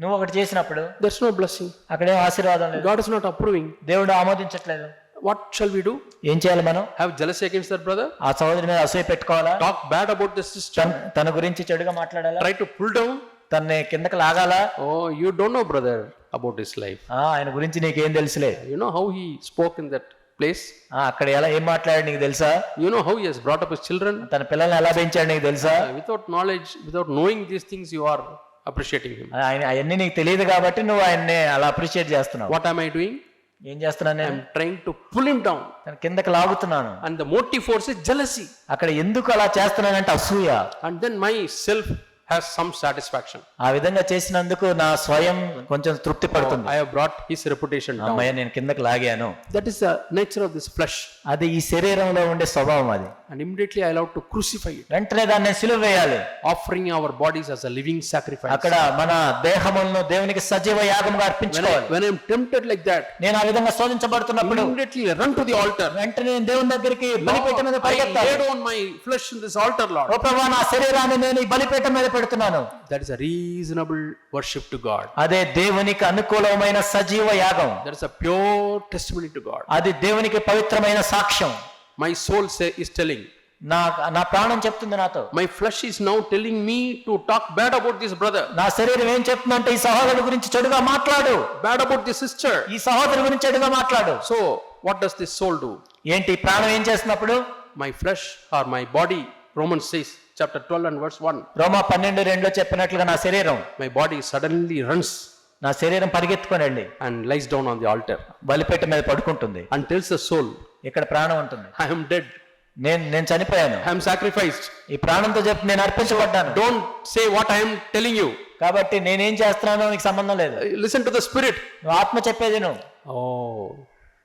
[SPEAKER 2] నువ్వు ఒకటి చేసినప్పుడు
[SPEAKER 1] there's no blessing.
[SPEAKER 2] అక్కడేం ఆశీర్వాదం లేదు.
[SPEAKER 1] God is not approving.
[SPEAKER 2] దేవుడు ఆమోదించట్లేదు.
[SPEAKER 1] What shall we do?
[SPEAKER 2] ఏం చేయాలి మనం?
[SPEAKER 1] Have jealousy against that brother?
[SPEAKER 2] ఆ సహోదరి మీద అసూయ పెట్టుకోవాలా?
[SPEAKER 1] Talk bad about the sister?
[SPEAKER 2] తన గురించి చెడుగా మాట్లాడాలా?
[SPEAKER 1] Try to pull down?
[SPEAKER 2] తన్ని కిందకి లాగాలా?
[SPEAKER 1] Oh, you don't know brother about his life.
[SPEAKER 2] ఆయన గురించి నీకేం తెలుసులే.
[SPEAKER 1] You know how he spoke in that place?
[SPEAKER 2] అక్కడ ఎలా ఏం మాట్లాడాడు నీకు తెలుసా?
[SPEAKER 1] You know how he has brought up his children?
[SPEAKER 2] తన పిల్లల్ని ఎలా పెంచాడు నీకు తెలుసా?
[SPEAKER 1] Without knowledge, without knowing these things, you are appreciating him.
[SPEAKER 2] ఆయన అవన్నీ నీకు తెలియదు కాబట్టి నువ్వు ఆయన్ని అలా అప్రిషియేట్ చేస్తున్నావు.
[SPEAKER 1] What am I doing?
[SPEAKER 2] ఏం చేస్తున్నాను నేను?
[SPEAKER 1] I'm trying to pull him down.
[SPEAKER 2] తన కిందకి లాగుతున్నాను.
[SPEAKER 1] And the motive force is jealousy.
[SPEAKER 2] అక్కడ ఎందుకు అలా చేస్తున్నానంటే అసూయ.
[SPEAKER 1] And then my self has some satisfaction.
[SPEAKER 2] ఆ విధంగా చేసినందుకు నా స్వయం కొంచెం తృప్తి పడుతుంది.
[SPEAKER 1] I have brought his reputation down.
[SPEAKER 2] అమ్మయ్య నేను కిందకి లాగాను.
[SPEAKER 1] That is the nature of this flesh.
[SPEAKER 2] అది ఈ శరీరంలో ఉండే స్వభావం అది.
[SPEAKER 1] And immediately I allowed to crucify it,
[SPEAKER 2] వెంటనే దాన్ని సిలువ వేయాలి.
[SPEAKER 1] offering our bodies as a living sacrifice.
[SPEAKER 2] అక్కడ మన దేహములను దేవునికి సజీవ యాగముగా అర్పించుకోవాలి.
[SPEAKER 1] When I am tempted like that,
[SPEAKER 2] నేను ఆ విధంగా శోధించబడుతున్నప్పుడు
[SPEAKER 1] immediately I run to the altar.
[SPEAKER 2] వెంటనే నేను దేవుని దగ్గరికి బలిపీఠం మీద
[SPEAKER 1] I
[SPEAKER 2] పరిగెత్తాలి.
[SPEAKER 1] lay down my flesh in this altar, Lord.
[SPEAKER 2] ఓ ప్రభువా నా శరీరాన్ని నేను ఈ బలిపీఠం మీద పెడుతున్నాను.
[SPEAKER 1] That is a reasonable worship to God.
[SPEAKER 2] అదే దేవునికి అనుకూలమైన సజీవ యాగం.
[SPEAKER 1] That is a pure testimony to God.
[SPEAKER 2] అది దేవునికి పవిత్రమైన సాక్ష్యం.
[SPEAKER 1] My soul is telling.
[SPEAKER 2] నా ప్రాణం చెప్తుంది నాతో.
[SPEAKER 1] My flesh is now telling me to talk bad about this brother.
[SPEAKER 2] నా శరీరం ఏం చెప్తుందంటే ఈ సహోదరుడి గురించి చెడుగా మాట్లాడు.
[SPEAKER 1] Bad about this sister.
[SPEAKER 2] ఈ సహోదరు గురించి చెడుగా మాట్లాడు.
[SPEAKER 1] So what does this soul do?
[SPEAKER 2] ఏంటి ప్రాణం ఏం చేస్తున్నప్పుడు?
[SPEAKER 1] My flesh or my body, Romans says, chapter 12 and verse 1.
[SPEAKER 2] రోమా 12:2 చెప్పినట్లుగా నా శరీరం,
[SPEAKER 1] My body suddenly runs
[SPEAKER 2] నా శరీరం పరిగెత్తుకొని వెళ్ళి
[SPEAKER 1] and lies down on the altar
[SPEAKER 2] బలిపీఠం మీద పడుకుంటుంది.
[SPEAKER 1] and tells the soul,
[SPEAKER 2] ఇక్కడ ప్రాణం ఉంటుంది.
[SPEAKER 1] I am dead.
[SPEAKER 2] నేను చనిపోయాను.
[SPEAKER 1] I am sacrificed.
[SPEAKER 2] ఈ ప్రాణంతో చెప్పి నేను అర్పించబడ్డాను.
[SPEAKER 1] Don't say what I am telling you.
[SPEAKER 2] కాబట్టి నేనేం చేస్తున్నానో నీకు సంబంధం లేదు.
[SPEAKER 1] Listen to the spirit.
[SPEAKER 2] నువ్వు ఆత్మ చెప్పేది నువ్వు.
[SPEAKER 1] Oh,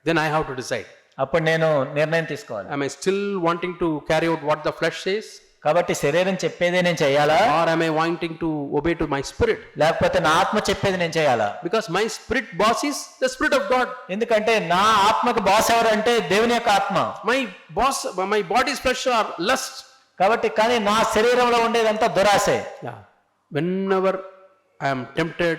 [SPEAKER 1] then I have to decide.
[SPEAKER 2] అప్పుడు నేను నిర్ణయం తీసుకోవాలి.
[SPEAKER 1] Am I still wanting to carry out what the flesh says?
[SPEAKER 2] కాబట్టి శరీరం చెప్పేదే నేను చేయాలా?
[SPEAKER 1] Or am I wanting to obey to my spirit?
[SPEAKER 2] లేకపోతే నా ఆత్మ చెప్పేది నేను చేయాలా?
[SPEAKER 1] Because my spirit boss is the spirit of God.
[SPEAKER 2] ఎందుకంటే నా ఆత్మకు బాస్ ఎవరంటే దేవుని యొక్క ఆత్మ.
[SPEAKER 1] My boss, my body's flesh are lust.
[SPEAKER 2] కాబట్టి కానీ నా శరీరంలో ఉండేదంతా దురాశే.
[SPEAKER 1] Yeah. Whenever I am tempted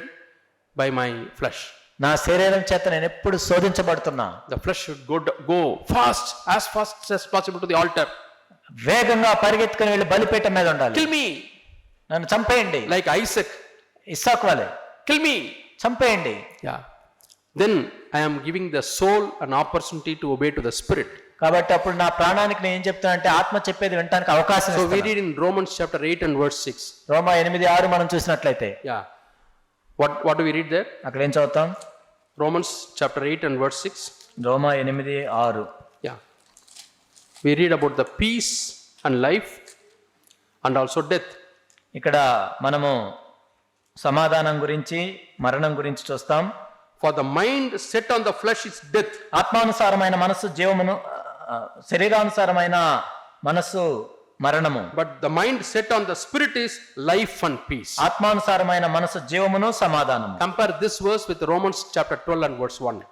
[SPEAKER 1] by my flesh,
[SPEAKER 2] నా శరీరం చేత నేను ఎప్పుడు శోధించబడుతున్నా.
[SPEAKER 1] the flesh should go fast as possible to the altar.
[SPEAKER 2] వేగంగా పరిగెత్తుకుని వెళ్ళి బలిపీఠం మీద ఉండాలి.
[SPEAKER 1] Kill me.
[SPEAKER 2] నన్ను చంపేయండి.
[SPEAKER 1] Like Isaac.
[SPEAKER 2] ఇస్సాకు వలె.
[SPEAKER 1] Kill me.
[SPEAKER 2] చంపేయండి.
[SPEAKER 1] Yeah. Then I am giving the soul an opportunity to obey to the spirit.
[SPEAKER 2] కాబట్టి అప్పుడు నా ప్రాణానికి నేను ఏం చెప్తాను అంటే ఆత్మ చెప్పేది వినడానికి అవకాశం
[SPEAKER 1] So we
[SPEAKER 2] ఇస్తున్నాను.
[SPEAKER 1] read in Romans chapter 8 and verse 6.
[SPEAKER 2] రోమా 8:6 మనం చూసినట్లయితే
[SPEAKER 1] Yeah. What do we read there?
[SPEAKER 2] అక్కడ ఏం చదువుతాం?
[SPEAKER 1] Romans chapter 8 and verse 6.
[SPEAKER 2] Roma 8:6.
[SPEAKER 1] Yeah. We read about the peace and life and also death.
[SPEAKER 2] ఇక్కడ మనము సమాధానం గురించి మరణం గురించి చూస్తాం.
[SPEAKER 1] For the mind set on the flesh is death.
[SPEAKER 2] ఆత్మానుసారమైన మనస్సు జీవమును, శరీరానుసారమైన మనస్సు మరణము.
[SPEAKER 1] But the mind set on the spirit is life and peace.
[SPEAKER 2] ఆత్మానుసారమైన మనస్సు జీవమును సమాధానము.
[SPEAKER 1] Compare this verse with Romans chapter 12 and verse 1.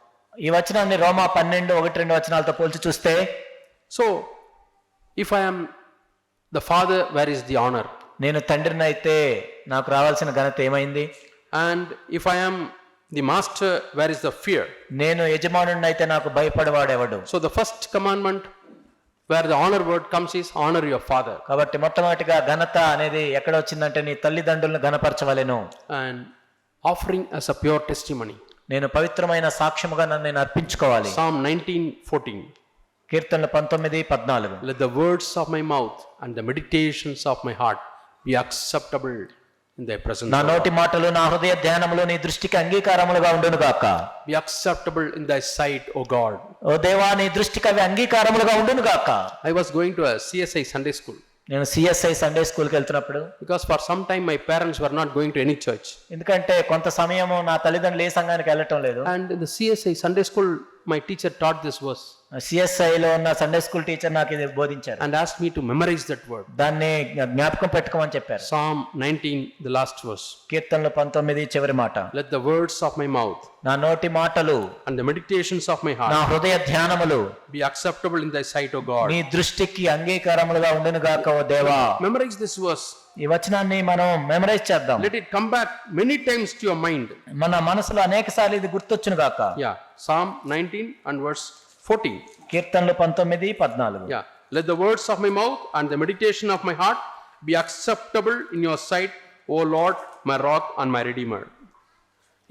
[SPEAKER 2] ఈ వచనాన్ని రోమా 12:1-2 వచనాలతో పోల్చి చూస్తే,
[SPEAKER 1] So, if I am the father, where is the honor?
[SPEAKER 2] నేను తండ్రిని అయితే నాకు రావాల్సిన ఘనత ఏమైంది?
[SPEAKER 1] And if I am the master, where is the fear?
[SPEAKER 2] నేను యజమానుడిని అయితే నాకు భయపడేవాడెవడు?
[SPEAKER 1] So the first commandment where the honor word comes is honor your father.
[SPEAKER 2] కాబట్టి మొట్టమొదటిగా ఘనత అనేది ఎక్కడ వచ్చిందంటే నీ తల్లిదండ్రులను ఘనపరచవలెను.
[SPEAKER 1] And offering as a pure testimony.
[SPEAKER 2] నేను పవిత్రమైన సాక్ష్యముగా నన్ను నేను అర్పించుకోవాలి.
[SPEAKER 1] Psalm 19:14.
[SPEAKER 2] కీర్తనలు 19:14.
[SPEAKER 1] Let the words of my mouth and the meditations of my heart be acceptable in thy presence.
[SPEAKER 2] నా నోటి మాటలు నా హృదయ ధ్యానములు నీ దృష్టికి అంగీకారములుగా ఉండును గాక.
[SPEAKER 1] Be acceptable in thy sight, O God.
[SPEAKER 2] ఓ దేవా నీ దృష్టికి అవి అంగీకారములుగా ఉండును గాక.
[SPEAKER 1] I was going to a CSI Sunday school.
[SPEAKER 2] నేను సిఎస్ఐ సండే స్కూల్కి వెళ్తున్నప్పుడు,
[SPEAKER 1] because for some time my parents were not going to any church.
[SPEAKER 2] ఎందుకంటే కొంత సమయము నా తల్లిదండ్రులు ఏ సంఘానికి వెళ్ళటం లేదు.
[SPEAKER 1] And in the CSI Sunday school, my teacher taught this verse
[SPEAKER 2] సిఎస్ఐలో ఉన్న సండే స్కూల్ టీచర్ నాకు ఇది బోధించారు.
[SPEAKER 1] and asked me to memorize that word.
[SPEAKER 2] దాన్ని జ్ఞాపకం పెట్టుకోమని చెప్పారు.
[SPEAKER 1] Psalm 19, the last verse.
[SPEAKER 2] కీర్తనలు 19 చివరి మాట,
[SPEAKER 1] Let the words of my mouth
[SPEAKER 2] నా నోటి మాటలు
[SPEAKER 1] and the meditations of my
[SPEAKER 2] నా
[SPEAKER 1] heart
[SPEAKER 2] హృదయ ధ్యానములు
[SPEAKER 1] be acceptable in thy sight, O God.
[SPEAKER 2] నీ దృష్టికి అంగీకారములుగా ఉండును గాక ఓ దేవా.
[SPEAKER 1] Memorize this verse.
[SPEAKER 2] ఈ వచనాన్ని మనం మెమరైజ్ చేద్దాం.
[SPEAKER 1] Let it come back many times to your mind.
[SPEAKER 2] మన మనసులో అనేక సార్లు ఇది గుర్తొచ్చును గాక.
[SPEAKER 1] Yeah. Psalm 19 and verse 14.
[SPEAKER 2] కీర్తనలు 19, 14.
[SPEAKER 1] Yeah. Let the words of my mouth and the meditation of my heart be acceptable in your sight, O Lord, my rock and my redeemer.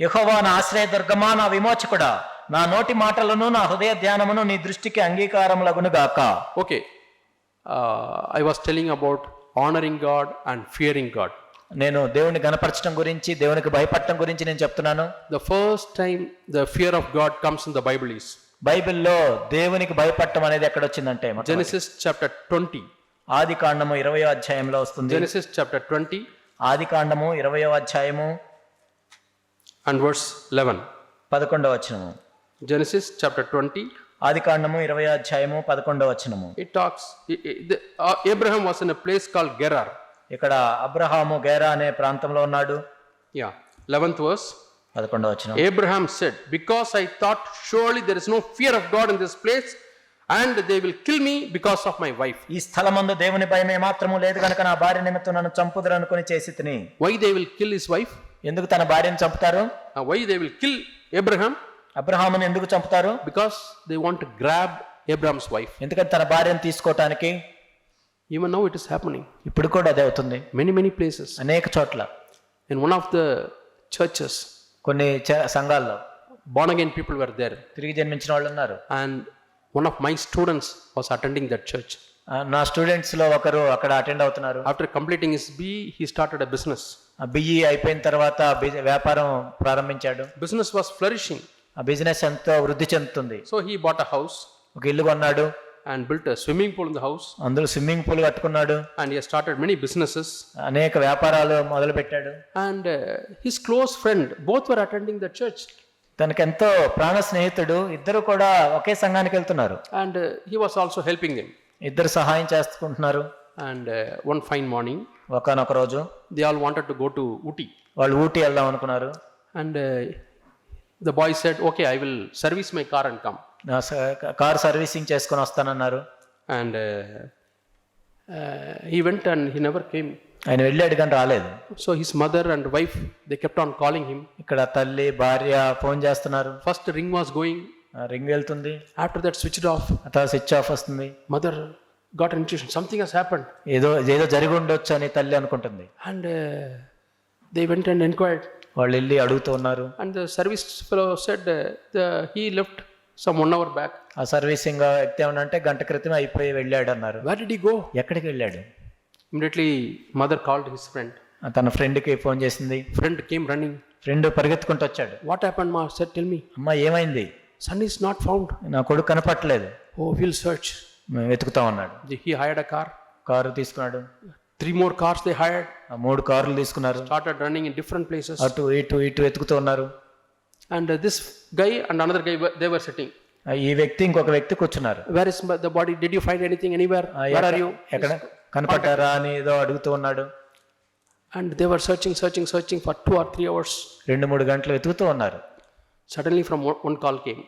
[SPEAKER 2] యెహోవా నా ఆశ్రయదుర్గమా, నా విమోచకుడా, నా నోటి మాటలను నా హృదయ ధ్యానమును నీ దృష్టికి అంగీకారములగును గాక.
[SPEAKER 1] Okay. I was telling about honoring God and fearing God.
[SPEAKER 2] నేను దేవుని గణపరచడం గురించి, దేవునికి భయపడటం గురించి నేను చెప్తున్నాను.
[SPEAKER 1] The first time the fear of God comes in the Bible is
[SPEAKER 2] బైబిల్లో దేవునికి భయపడటం అనేది ఎక్కడ వచ్చిందంటే
[SPEAKER 1] Genesis chapter 20.
[SPEAKER 2] ఆది కాండము 20వ అధ్యాయంలో వస్తుంది.
[SPEAKER 1] Genesis chapter 20
[SPEAKER 2] ఆది కాండము 20వ అధ్యాయము
[SPEAKER 1] and verse 11.
[SPEAKER 2] 11వ వచనము.
[SPEAKER 1] Genesis chapter 20.
[SPEAKER 2] ఆది కాండము 20వ అధ్యాయము 11వ వచనము.
[SPEAKER 1] It talks, Abraham was in a place called Gerar.
[SPEAKER 2] ఇక్కడ అబ్రహాము గేరా అనే ప్రాంతంలో ఉన్నాడు.
[SPEAKER 1] Yeah. 11th verse.
[SPEAKER 2] 11వ వచనం.
[SPEAKER 1] Abraham said, because I thought surely there is no fear of God in this place and they will kill me because of my wife.
[SPEAKER 2] ఈ స్థలమందు దేవుని భయం ఏమాత్రము లేదు కనుక నా భార్య నిమిత్తం నన్ను చంపుదురు అనుకుని చేసితిని.
[SPEAKER 1] Why they will kill his wife?
[SPEAKER 2] ఎందుకు తన భార్యను చంపుతారు?
[SPEAKER 1] Why they will kill Abraham?
[SPEAKER 2] అబ్రహామును ఎందుకు చంపుతారు?
[SPEAKER 1] Because they want to grab Abraham's wife.
[SPEAKER 2] ఎందుకంటే తన భార్యను తీసుకోవటానికి.
[SPEAKER 1] Even now it is happening.
[SPEAKER 2] ఇప్పుడు కూడా అదే అవుతుంది
[SPEAKER 1] Many places.
[SPEAKER 2] అనేక చోట్ల.
[SPEAKER 1] In one of the churches,
[SPEAKER 2] కొన్ని సంఘాల్లో
[SPEAKER 1] born again people were there.
[SPEAKER 2] తిరిగి జన్మించిన వాళ్ళు ఉన్నారు.
[SPEAKER 1] And one of my students was attending that church.
[SPEAKER 2] నా స్టూడెంట్స్ లో ఒకరు అక్కడ అటెండ్ అవుతున్నారు.
[SPEAKER 1] After completing his BE, he started a business.
[SPEAKER 2] BE అయిపోయిన తర్వాత వ్యాపారం ప్రారంభించాడు.
[SPEAKER 1] Business was flourishing.
[SPEAKER 2] ఆ బిజినెస్ ఎంతో వృద్ధి చెందుతుంది.
[SPEAKER 1] So he bought a house
[SPEAKER 2] ఒక ఇల్లు కొన్నాడు.
[SPEAKER 1] and built a swimming pool in the house.
[SPEAKER 2] అందులో స్విమ్మింగ్ పూల్ కట్టుకున్నాడు.
[SPEAKER 1] And he has started many businesses.
[SPEAKER 2] అనేక వ్యాపారాలు మొదలు పెట్టాడు.
[SPEAKER 1] And his close friend, both were attending the church.
[SPEAKER 2] తనకెంతో ప్రాణ స్నేహితుడు, ఇద్దరు కూడా ఒకే సంఘానికి వెళ్తున్నారు.
[SPEAKER 1] And he was also helping them.
[SPEAKER 2] ఇద్దరు సహాయం చేసుకుంటున్నారు.
[SPEAKER 1] And one fine morning,
[SPEAKER 2] ఒకనొక రోజు
[SPEAKER 1] they all wanted to go to Ooty.
[SPEAKER 2] వాళ్ళు ఊటీ వెళ్దాం అనుకున్నారు.
[SPEAKER 1] And the boy said, okay, I will service my car and come.
[SPEAKER 2] నా కార్ సర్వీసింగ్ చేసుకొని వస్తానన్నారు.
[SPEAKER 1] And he went and he never came.
[SPEAKER 2] ఆయన వెళ్ళాడు కానీ రాలేదు.
[SPEAKER 1] So his mother and wife, they kept on calling him.
[SPEAKER 2] ఇక్కడ తల్లి భార్య phone చేస్తున్నారు.
[SPEAKER 1] First ring was going.
[SPEAKER 2] Ring వెళ్తుంది.
[SPEAKER 1] After that switched off.
[SPEAKER 2] ఆ తర్వాత స్విచ్ ఆఫ్ వస్తుంది.
[SPEAKER 1] Mother got an intuition, something has happened.
[SPEAKER 2] ఏదో జరిగి ఉండొచ్చు అని తల్లి అనుకుంటుంది.
[SPEAKER 1] And they went and inquired.
[SPEAKER 2] వాళ్ళు వెళ్ళి అడుగుతూ ఉన్నారు.
[SPEAKER 1] And the service fellow said he left some 1 hour back.
[SPEAKER 2] ఆ సర్వీసింగ్ వ్యక్తి ఏమనంటే గంట క్రితం అయిపోయి వెళ్ళాడు అన్నారు.
[SPEAKER 1] Where did he go?
[SPEAKER 2] ఎక్కడికి వెళ్ళాడు?
[SPEAKER 1] Immediately mother called his friend.
[SPEAKER 2] తన ఫ్రెండ్కి ఫోన్ చేసింది.
[SPEAKER 1] Friend came running.
[SPEAKER 2] ఫ్రెండ్ పరిగెత్తుకుంటూ వచ్చాడు.
[SPEAKER 1] What happened, ma? Said, tell me.
[SPEAKER 2] అమ్మా ఏమైంది?
[SPEAKER 1] Son is not found.
[SPEAKER 2] నా కొడుకు కనపట్లేదు.
[SPEAKER 1] Oh, we'll search.
[SPEAKER 2] మేము వెతుకుతా ఉన్నాడు.
[SPEAKER 1] He hired a car.
[SPEAKER 2] Car తీసుకున్నాడు.
[SPEAKER 1] 3 more cars they hired.
[SPEAKER 2] 3 కార్లు తీసుకున్నారు.
[SPEAKER 1] Started running in different places.
[SPEAKER 2] అటు ఇటు వెతుకుతూ ఉన్నారు.
[SPEAKER 1] And this guy and another guy, they were sitting.
[SPEAKER 2] ఈ వ్యక్తి ఇంకొక వ్యక్తి కూర్చున్నారు.
[SPEAKER 1] Where is the body? Did you find anything anywhere? Where are you?
[SPEAKER 2] ఎక్కడ కనపడ్డారా అని ఏదో అడుగుతూ ఉన్నాడు.
[SPEAKER 1] And they were searching for 2 or 3 hours.
[SPEAKER 2] 2-3 గంటలు వెతుకుతూ ఉన్నారు.
[SPEAKER 1] Suddenly from one call came.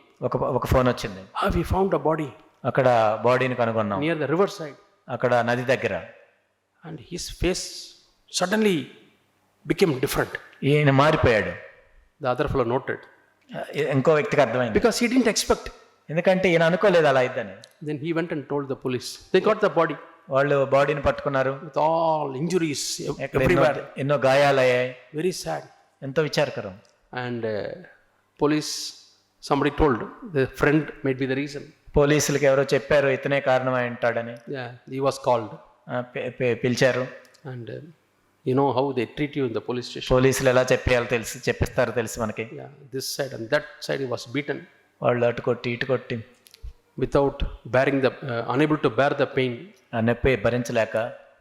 [SPEAKER 2] ఒక ఫోన్ వచ్చింది.
[SPEAKER 1] We found a body.
[SPEAKER 2] అక్కడ బాడీని కనుగొన్నాం.
[SPEAKER 1] Near the river side.
[SPEAKER 2] అక్కడ నది దగ్గర.
[SPEAKER 1] And his face suddenly became different.
[SPEAKER 2] ఈయన మారిపోయాడు.
[SPEAKER 1] The other fellow noted.
[SPEAKER 2] ఇంకో వ్యక్తికి అర్థమైంది.
[SPEAKER 1] Because he didn't expect.
[SPEAKER 2] ఎందుకంటే ఈయన అనుకోలేదు అలా అయిద్దని.
[SPEAKER 1] Then he went and told the police. They got the body.
[SPEAKER 2] వాళ్ళు బాడీని పట్టుకున్నారు.
[SPEAKER 1] With all injuries everywhere.
[SPEAKER 2] ఎన్నో గాయాలయ్యాయి.
[SPEAKER 1] Very sad.
[SPEAKER 2] ఎంతో విచారకరం.
[SPEAKER 1] And police, somebody told the friend might be the reason.
[SPEAKER 2] పోలీసులకు ఎవరో చెప్పారు ఇతనే కారణమై ఉంటాడని.
[SPEAKER 1] Yeah, he was called.
[SPEAKER 2] పిలిచారు.
[SPEAKER 1] And you know how they treat you in the police station.
[SPEAKER 2] పోలీసులు ఎలా చెప్పిస్తారో తెలుసు మనకి.
[SPEAKER 1] Yeah, this side and that side he was beaten.
[SPEAKER 2] వాళ్ళు అటు కొట్టి ఇటు కొట్టి.
[SPEAKER 1] Without bearing unable to bear the pain.
[SPEAKER 2] ఆ నొప్పి భరించలేక.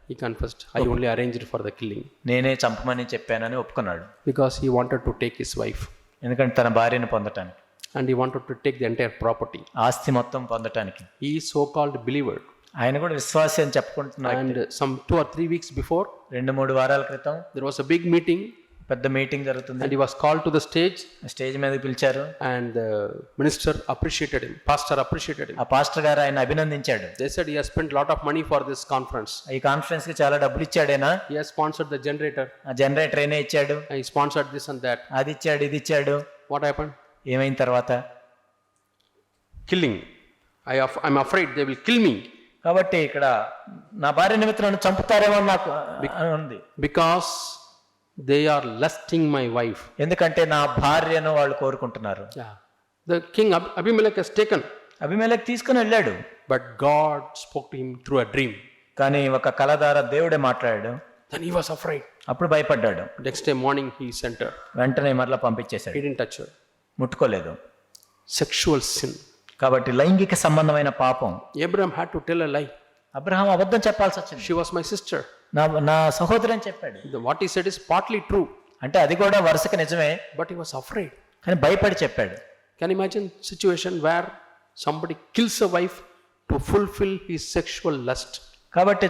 [SPEAKER 1] He confessed, I only arranged for the killing.
[SPEAKER 2] నేనే చంపమని చెప్పానని ఒప్పుకున్నాడు.
[SPEAKER 1] Because he wanted to take his wife.
[SPEAKER 2] ఎందుకంటే తన భార్యను పొందటానికి,
[SPEAKER 1] And he wanted to take the entire property.
[SPEAKER 2] ఆస్తి మొత్తం పొందటానికి.
[SPEAKER 1] He is so-called believer.
[SPEAKER 2] ఆయన కూడా విశ్వాసి అని చెప్పుకుంటున్నాడు.
[SPEAKER 1] And some 2 or 3 weeks before,
[SPEAKER 2] 2-3 వారాల క్రితం
[SPEAKER 1] there was a big meeting.
[SPEAKER 2] పెద్ద మీటింగ్ జరుగుతుంది.
[SPEAKER 1] And he was called to the stage.
[SPEAKER 2] Stage మీద పిలిచారు.
[SPEAKER 1] And the minister appreciated him. Pastor appreciated him.
[SPEAKER 2] ఆ పాస్టర్ గారు ఆయన అభినందించాడు.
[SPEAKER 1] They said he has spent lot of money for this conference.
[SPEAKER 2] ఈ conference కి చాలా డబ్బులు ఇచ్చాడేనా?
[SPEAKER 1] He has sponsored the generator.
[SPEAKER 2] ఆ జనరేటర్ అయినా ఇచ్చాడు.
[SPEAKER 1] He sponsored this and that.
[SPEAKER 2] అది ఇచ్చాడు, ఇది ఇచ్చాడు.
[SPEAKER 1] What happened?
[SPEAKER 2] ఏమైన తర్వాత
[SPEAKER 1] Killing. I'm afraid they will kill me.
[SPEAKER 2] కాబట్టి ఇక్కడ నా భార్య నిమిత్తం నన్ను చంపుతారేమో నాకు అని ఉంది.
[SPEAKER 1] Because they are lusting my wife.
[SPEAKER 2] ఎందుకంటే నా భార్యను వాళ్ళు కోరుకుంటున్నారు.
[SPEAKER 1] Yeah. The king Abimelech has taken.
[SPEAKER 2] అభిమేలెకు తీసుకుని వెళ్ళాడు.
[SPEAKER 1] But God spoke to him through a dream.
[SPEAKER 2] కానీ ఒక కల ద్వారా దేవుడే మాట్లాడాడు.
[SPEAKER 1] Then he was afraid.
[SPEAKER 2] అప్పుడు భయపడ్డాడు.
[SPEAKER 1] Next day morning he sent her.
[SPEAKER 2] వెంటనే మరలా పంపించేశాడు.
[SPEAKER 1] He didn't touch her.
[SPEAKER 2] ముట్టుకోలేదు.
[SPEAKER 1] Sexual sin.
[SPEAKER 2] కాబట్టి లైంగిక సంబంధమైన పాపం.
[SPEAKER 1] Abraham had to tell a lie.
[SPEAKER 2] Abraham అబద్ధం చెప్పాల్సి వచ్చింది.
[SPEAKER 1] She was my sister.
[SPEAKER 2] నా సహోదరు అని చెప్పాడు.
[SPEAKER 1] What he said is partly true.
[SPEAKER 2] అంటే అది కూడా వరుసకి నిజమే,
[SPEAKER 1] But he was afraid.
[SPEAKER 2] కానీ భయపడి చెప్పాడు.
[SPEAKER 1] Can you imagine situation where somebody kills a wife to fulfill his sexual lust?
[SPEAKER 2] కాబట్టి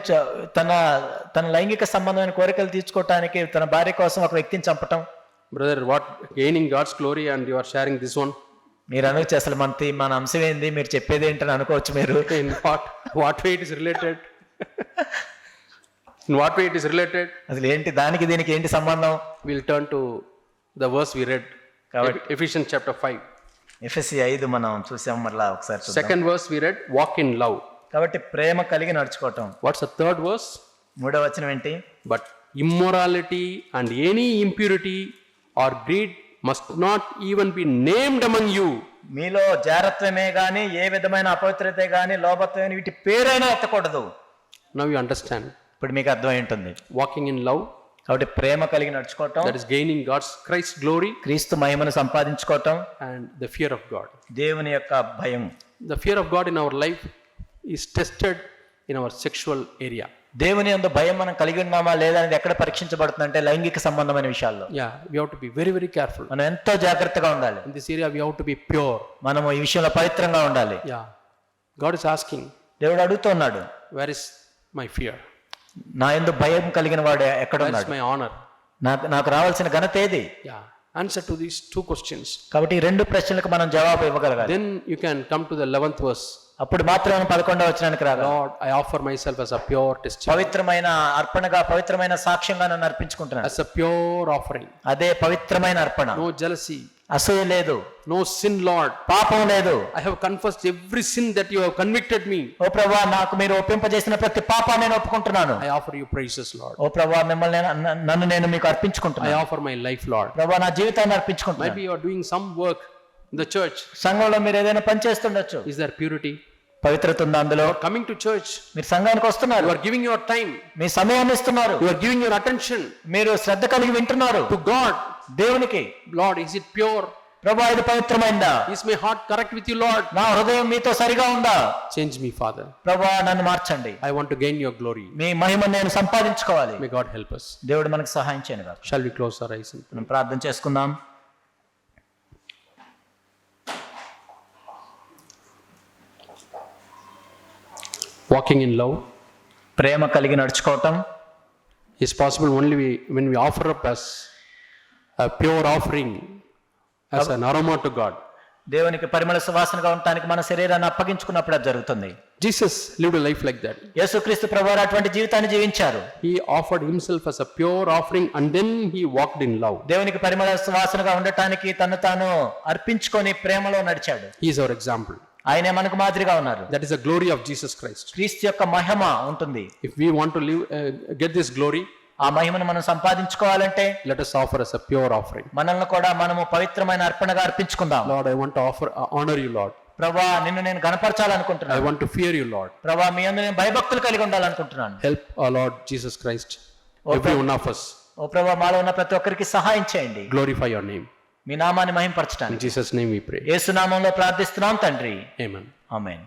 [SPEAKER 2] తన లైంగిక సంబంధమైన కోరికలు తీర్చుకోవటానికి తన భార్య కోసం ఒక వ్యక్తిని చంపటం.
[SPEAKER 1] Brother, what gaining God's glory and you are sharing this one?
[SPEAKER 2] మీరు అనొచ్చు అసలు మన అంశం ఏంది, మీరు చెప్పేది ఏంటని అనుకోవచ్చు మీరు.
[SPEAKER 1] In what way it is related? In what way it is related?
[SPEAKER 2] అసలు ఏంటి దానికి దీనికి ఏంటి సంబంధం?
[SPEAKER 1] We'll turn to the verse we read. Ephesians chapter 5.
[SPEAKER 2] ఎఫెసీ 5 మనం చూసాం, మరలా ఒకసారి చూద్దాం.
[SPEAKER 1] Second verse we read, walk in love.
[SPEAKER 2] కాబట్టి ప్రేమ కలిగి నడుచుకోవటం.
[SPEAKER 1] What's the third verse?
[SPEAKER 2] 3వ వచనం ఏంటి?
[SPEAKER 1] But immorality and any impurity or greed must not even be named among you.
[SPEAKER 2] మీలో జారత్వమే గాని ఏ విధమైన అపవిత్రతే గాని లోభత్వమే వీటి పేరైనా ఎత్తకూడదు.
[SPEAKER 1] Now you understand.
[SPEAKER 2] ఇప్పుడు మీకు అర్థమై ఉంటుంది.
[SPEAKER 1] Walking in love,
[SPEAKER 2] కాబట్టి ప్రేమ కలిగి నడుచుకోవటం,
[SPEAKER 1] that is gaining Christ's glory,
[SPEAKER 2] క్రీస్తు మహిమను సంపాదించుకోవటం,
[SPEAKER 1] and the fear of God.
[SPEAKER 2] దేవుని యొక్క భయం.
[SPEAKER 1] The fear of God in our life is tested in our sexual area.
[SPEAKER 2] దేవుని యందు భయం మనం కలిగి ఉన్నామా లేదా అనేది ఎక్కడ పరీక్షించబడుతుందంటే లైంగిక సంబంధమైన విషయాల్లో.
[SPEAKER 1] Yeah, we have to be very, very careful.
[SPEAKER 2] మనం ఎంతో జాగ్రత్తగా ఉండాలి.
[SPEAKER 1] In this area we have to be pure.
[SPEAKER 2] మనము ఈ విషయంలో పవిత్రంగా ఉండాలి.
[SPEAKER 1] Yeah. God is asking,
[SPEAKER 2] దేవుడు అడుగుతున్నాడు,
[SPEAKER 1] where is my fear?
[SPEAKER 2] నా యందు భయం కలిగిన వాడు ఎక్కడ
[SPEAKER 1] Where is
[SPEAKER 2] ఉన్నాడు?
[SPEAKER 1] my honor?
[SPEAKER 2] నాకు రావాల్సిన ఘనత ఏది?
[SPEAKER 1] Yeah. Answer to these 2 questions.
[SPEAKER 2] కాబట్టి ఈ 2 ప్రశ్నలకు మనం జవాబు ఇవ్వగలగాలి.
[SPEAKER 1] Then you can come to the 11th verse.
[SPEAKER 2] అప్పుడు మాత్రమే 11వ వచనానికి రాగా,
[SPEAKER 1] Lord, I offer myself as a pure testimony.
[SPEAKER 2] పవిత్రమైన అర్పణగా, పవిత్రమైన సాక్ష్యంగా నన్ను అర్పించుకుంటున్నాను.
[SPEAKER 1] As a pure offering.
[SPEAKER 2] అదే పవిత్రమైన అర్పణ.
[SPEAKER 1] No jealousy.
[SPEAKER 2] అసూయ లేదు.
[SPEAKER 1] No sin, Lord.
[SPEAKER 2] పాపం లేదు.
[SPEAKER 1] I have confessed every sin that you have convicted me.
[SPEAKER 2] ఓ ప్రభువా, నాకు మీరు ఒప్పింపజేసిన ప్రతి పాపాన్ని నేను ఒప్పుకుంటున్నాను.
[SPEAKER 1] I offer you praises, Lord.
[SPEAKER 2] ఓ ప్రభువా, మిమ్మల్ని నన్ను నేను మీకు
[SPEAKER 1] I
[SPEAKER 2] అర్పించుకుంటున్నాను.
[SPEAKER 1] offer my life, Lord.
[SPEAKER 2] ప్రభువా, నా జీవితాన్ని అర్పించుకుంటున్నాను.
[SPEAKER 1] Maybe you are doing some work in the church.
[SPEAKER 2] సంఘంలో మీరు ఏదైనా పని చేస్తుండొచ్చు.
[SPEAKER 1] Is there purity?
[SPEAKER 2] పవిత్రత ఉందా అందులో?
[SPEAKER 1] You are coming to church.
[SPEAKER 2] మీరు సంఘానికి వస్తున్నారు.
[SPEAKER 1] You are giving your time.
[SPEAKER 2] మీ సమయాన్ని ఇస్తున్నారు.
[SPEAKER 1] You are giving your attention
[SPEAKER 2] మీరు శ్రద్ధ కలిగి వింటున్నారు.
[SPEAKER 1] to God.
[SPEAKER 2] దేవునికి,
[SPEAKER 1] Lord, is it pure?
[SPEAKER 2] ప్రభువా, ఇది పవిత్రమైందా?
[SPEAKER 1] Is my heart correct with you, Lord?
[SPEAKER 2] నా హృదయం మీతో సరిగా ఉందా?
[SPEAKER 1] Change me, Father.
[SPEAKER 2] ప్రభువా, నన్ను మార్చండి.
[SPEAKER 1] I want to gain your glory.
[SPEAKER 2] మీ మహిమను నేను సంపాదించుకోవాలి.
[SPEAKER 1] May God help us.
[SPEAKER 2] దేవుడు మనకు సహాయం చేయను గాక.
[SPEAKER 1] Shall we close our eyes?
[SPEAKER 2] మనం ప్రార్థన చేసుకుందాం.
[SPEAKER 1] Walking in love
[SPEAKER 2] ప్రేమ కలిగి నడుచుకోవటం
[SPEAKER 1] is possible only when we offer up as a pure offering, as an aroma to God.
[SPEAKER 2] దేవునికి పరిమళ సువాసనగా ఉండటానికి మన శరీరాన్ని అప్పగించుకున్నప్పుడు అది జరుగుతుంది.
[SPEAKER 1] Jesus lived a life like that.
[SPEAKER 2] యేసుక్రీస్తు ప్రభువారు అటువంటి జీవితాన్ని జీవించారు.
[SPEAKER 1] He offered himself as a pure offering and then he walked in love.
[SPEAKER 2] దేవునికి పరిమళ సువాసనగా ఉండటానికి తను తాను అర్పించుకొని ప్రేమలో నడిచాడు.
[SPEAKER 1] He is our example.
[SPEAKER 2] ఆయనే మనకు మాదిరిగా ఉన్నారు.
[SPEAKER 1] That is the glory of Jesus Christ.
[SPEAKER 2] క్రీస్తు యొక్క మహిమ ఉంటుంది.
[SPEAKER 1] If we want to live, get this glory,
[SPEAKER 2] ఆ మహిమను మనం సంపాదించుకోవాలంటే
[SPEAKER 1] let us offer as a pure offering.
[SPEAKER 2] మనల్ని కూడా మనము పవిత్రమైన అర్పణగా అర్పించుకుందాం.
[SPEAKER 1] Lord, I want to honor you, Lord.
[SPEAKER 2] ప్రభువా, నిన్ను నేను గణపరచాలనుకుంటున్నాను.
[SPEAKER 1] I want to fear you, Lord.
[SPEAKER 2] ప్రభువా, మీ యందు నేను భయభక్తులు కలిగి ఉండాలనుకుంటున్నాను.
[SPEAKER 1] Help our Lord Jesus Christ, every one of us.
[SPEAKER 2] ఓ ప్రభువా, మాలో ఉన్న ప్రతి ఒక్కరికి సహాయం చేయండి.
[SPEAKER 1] Glorify your name.
[SPEAKER 2] మీ నామాన్ని
[SPEAKER 1] In
[SPEAKER 2] మహింపరచడానికి
[SPEAKER 1] Jesus' name we pray.
[SPEAKER 2] యేసు నామములో ప్రార్థిస్తున్నాం తండ్రి.
[SPEAKER 1] Amen.
[SPEAKER 2] ఆమేన్.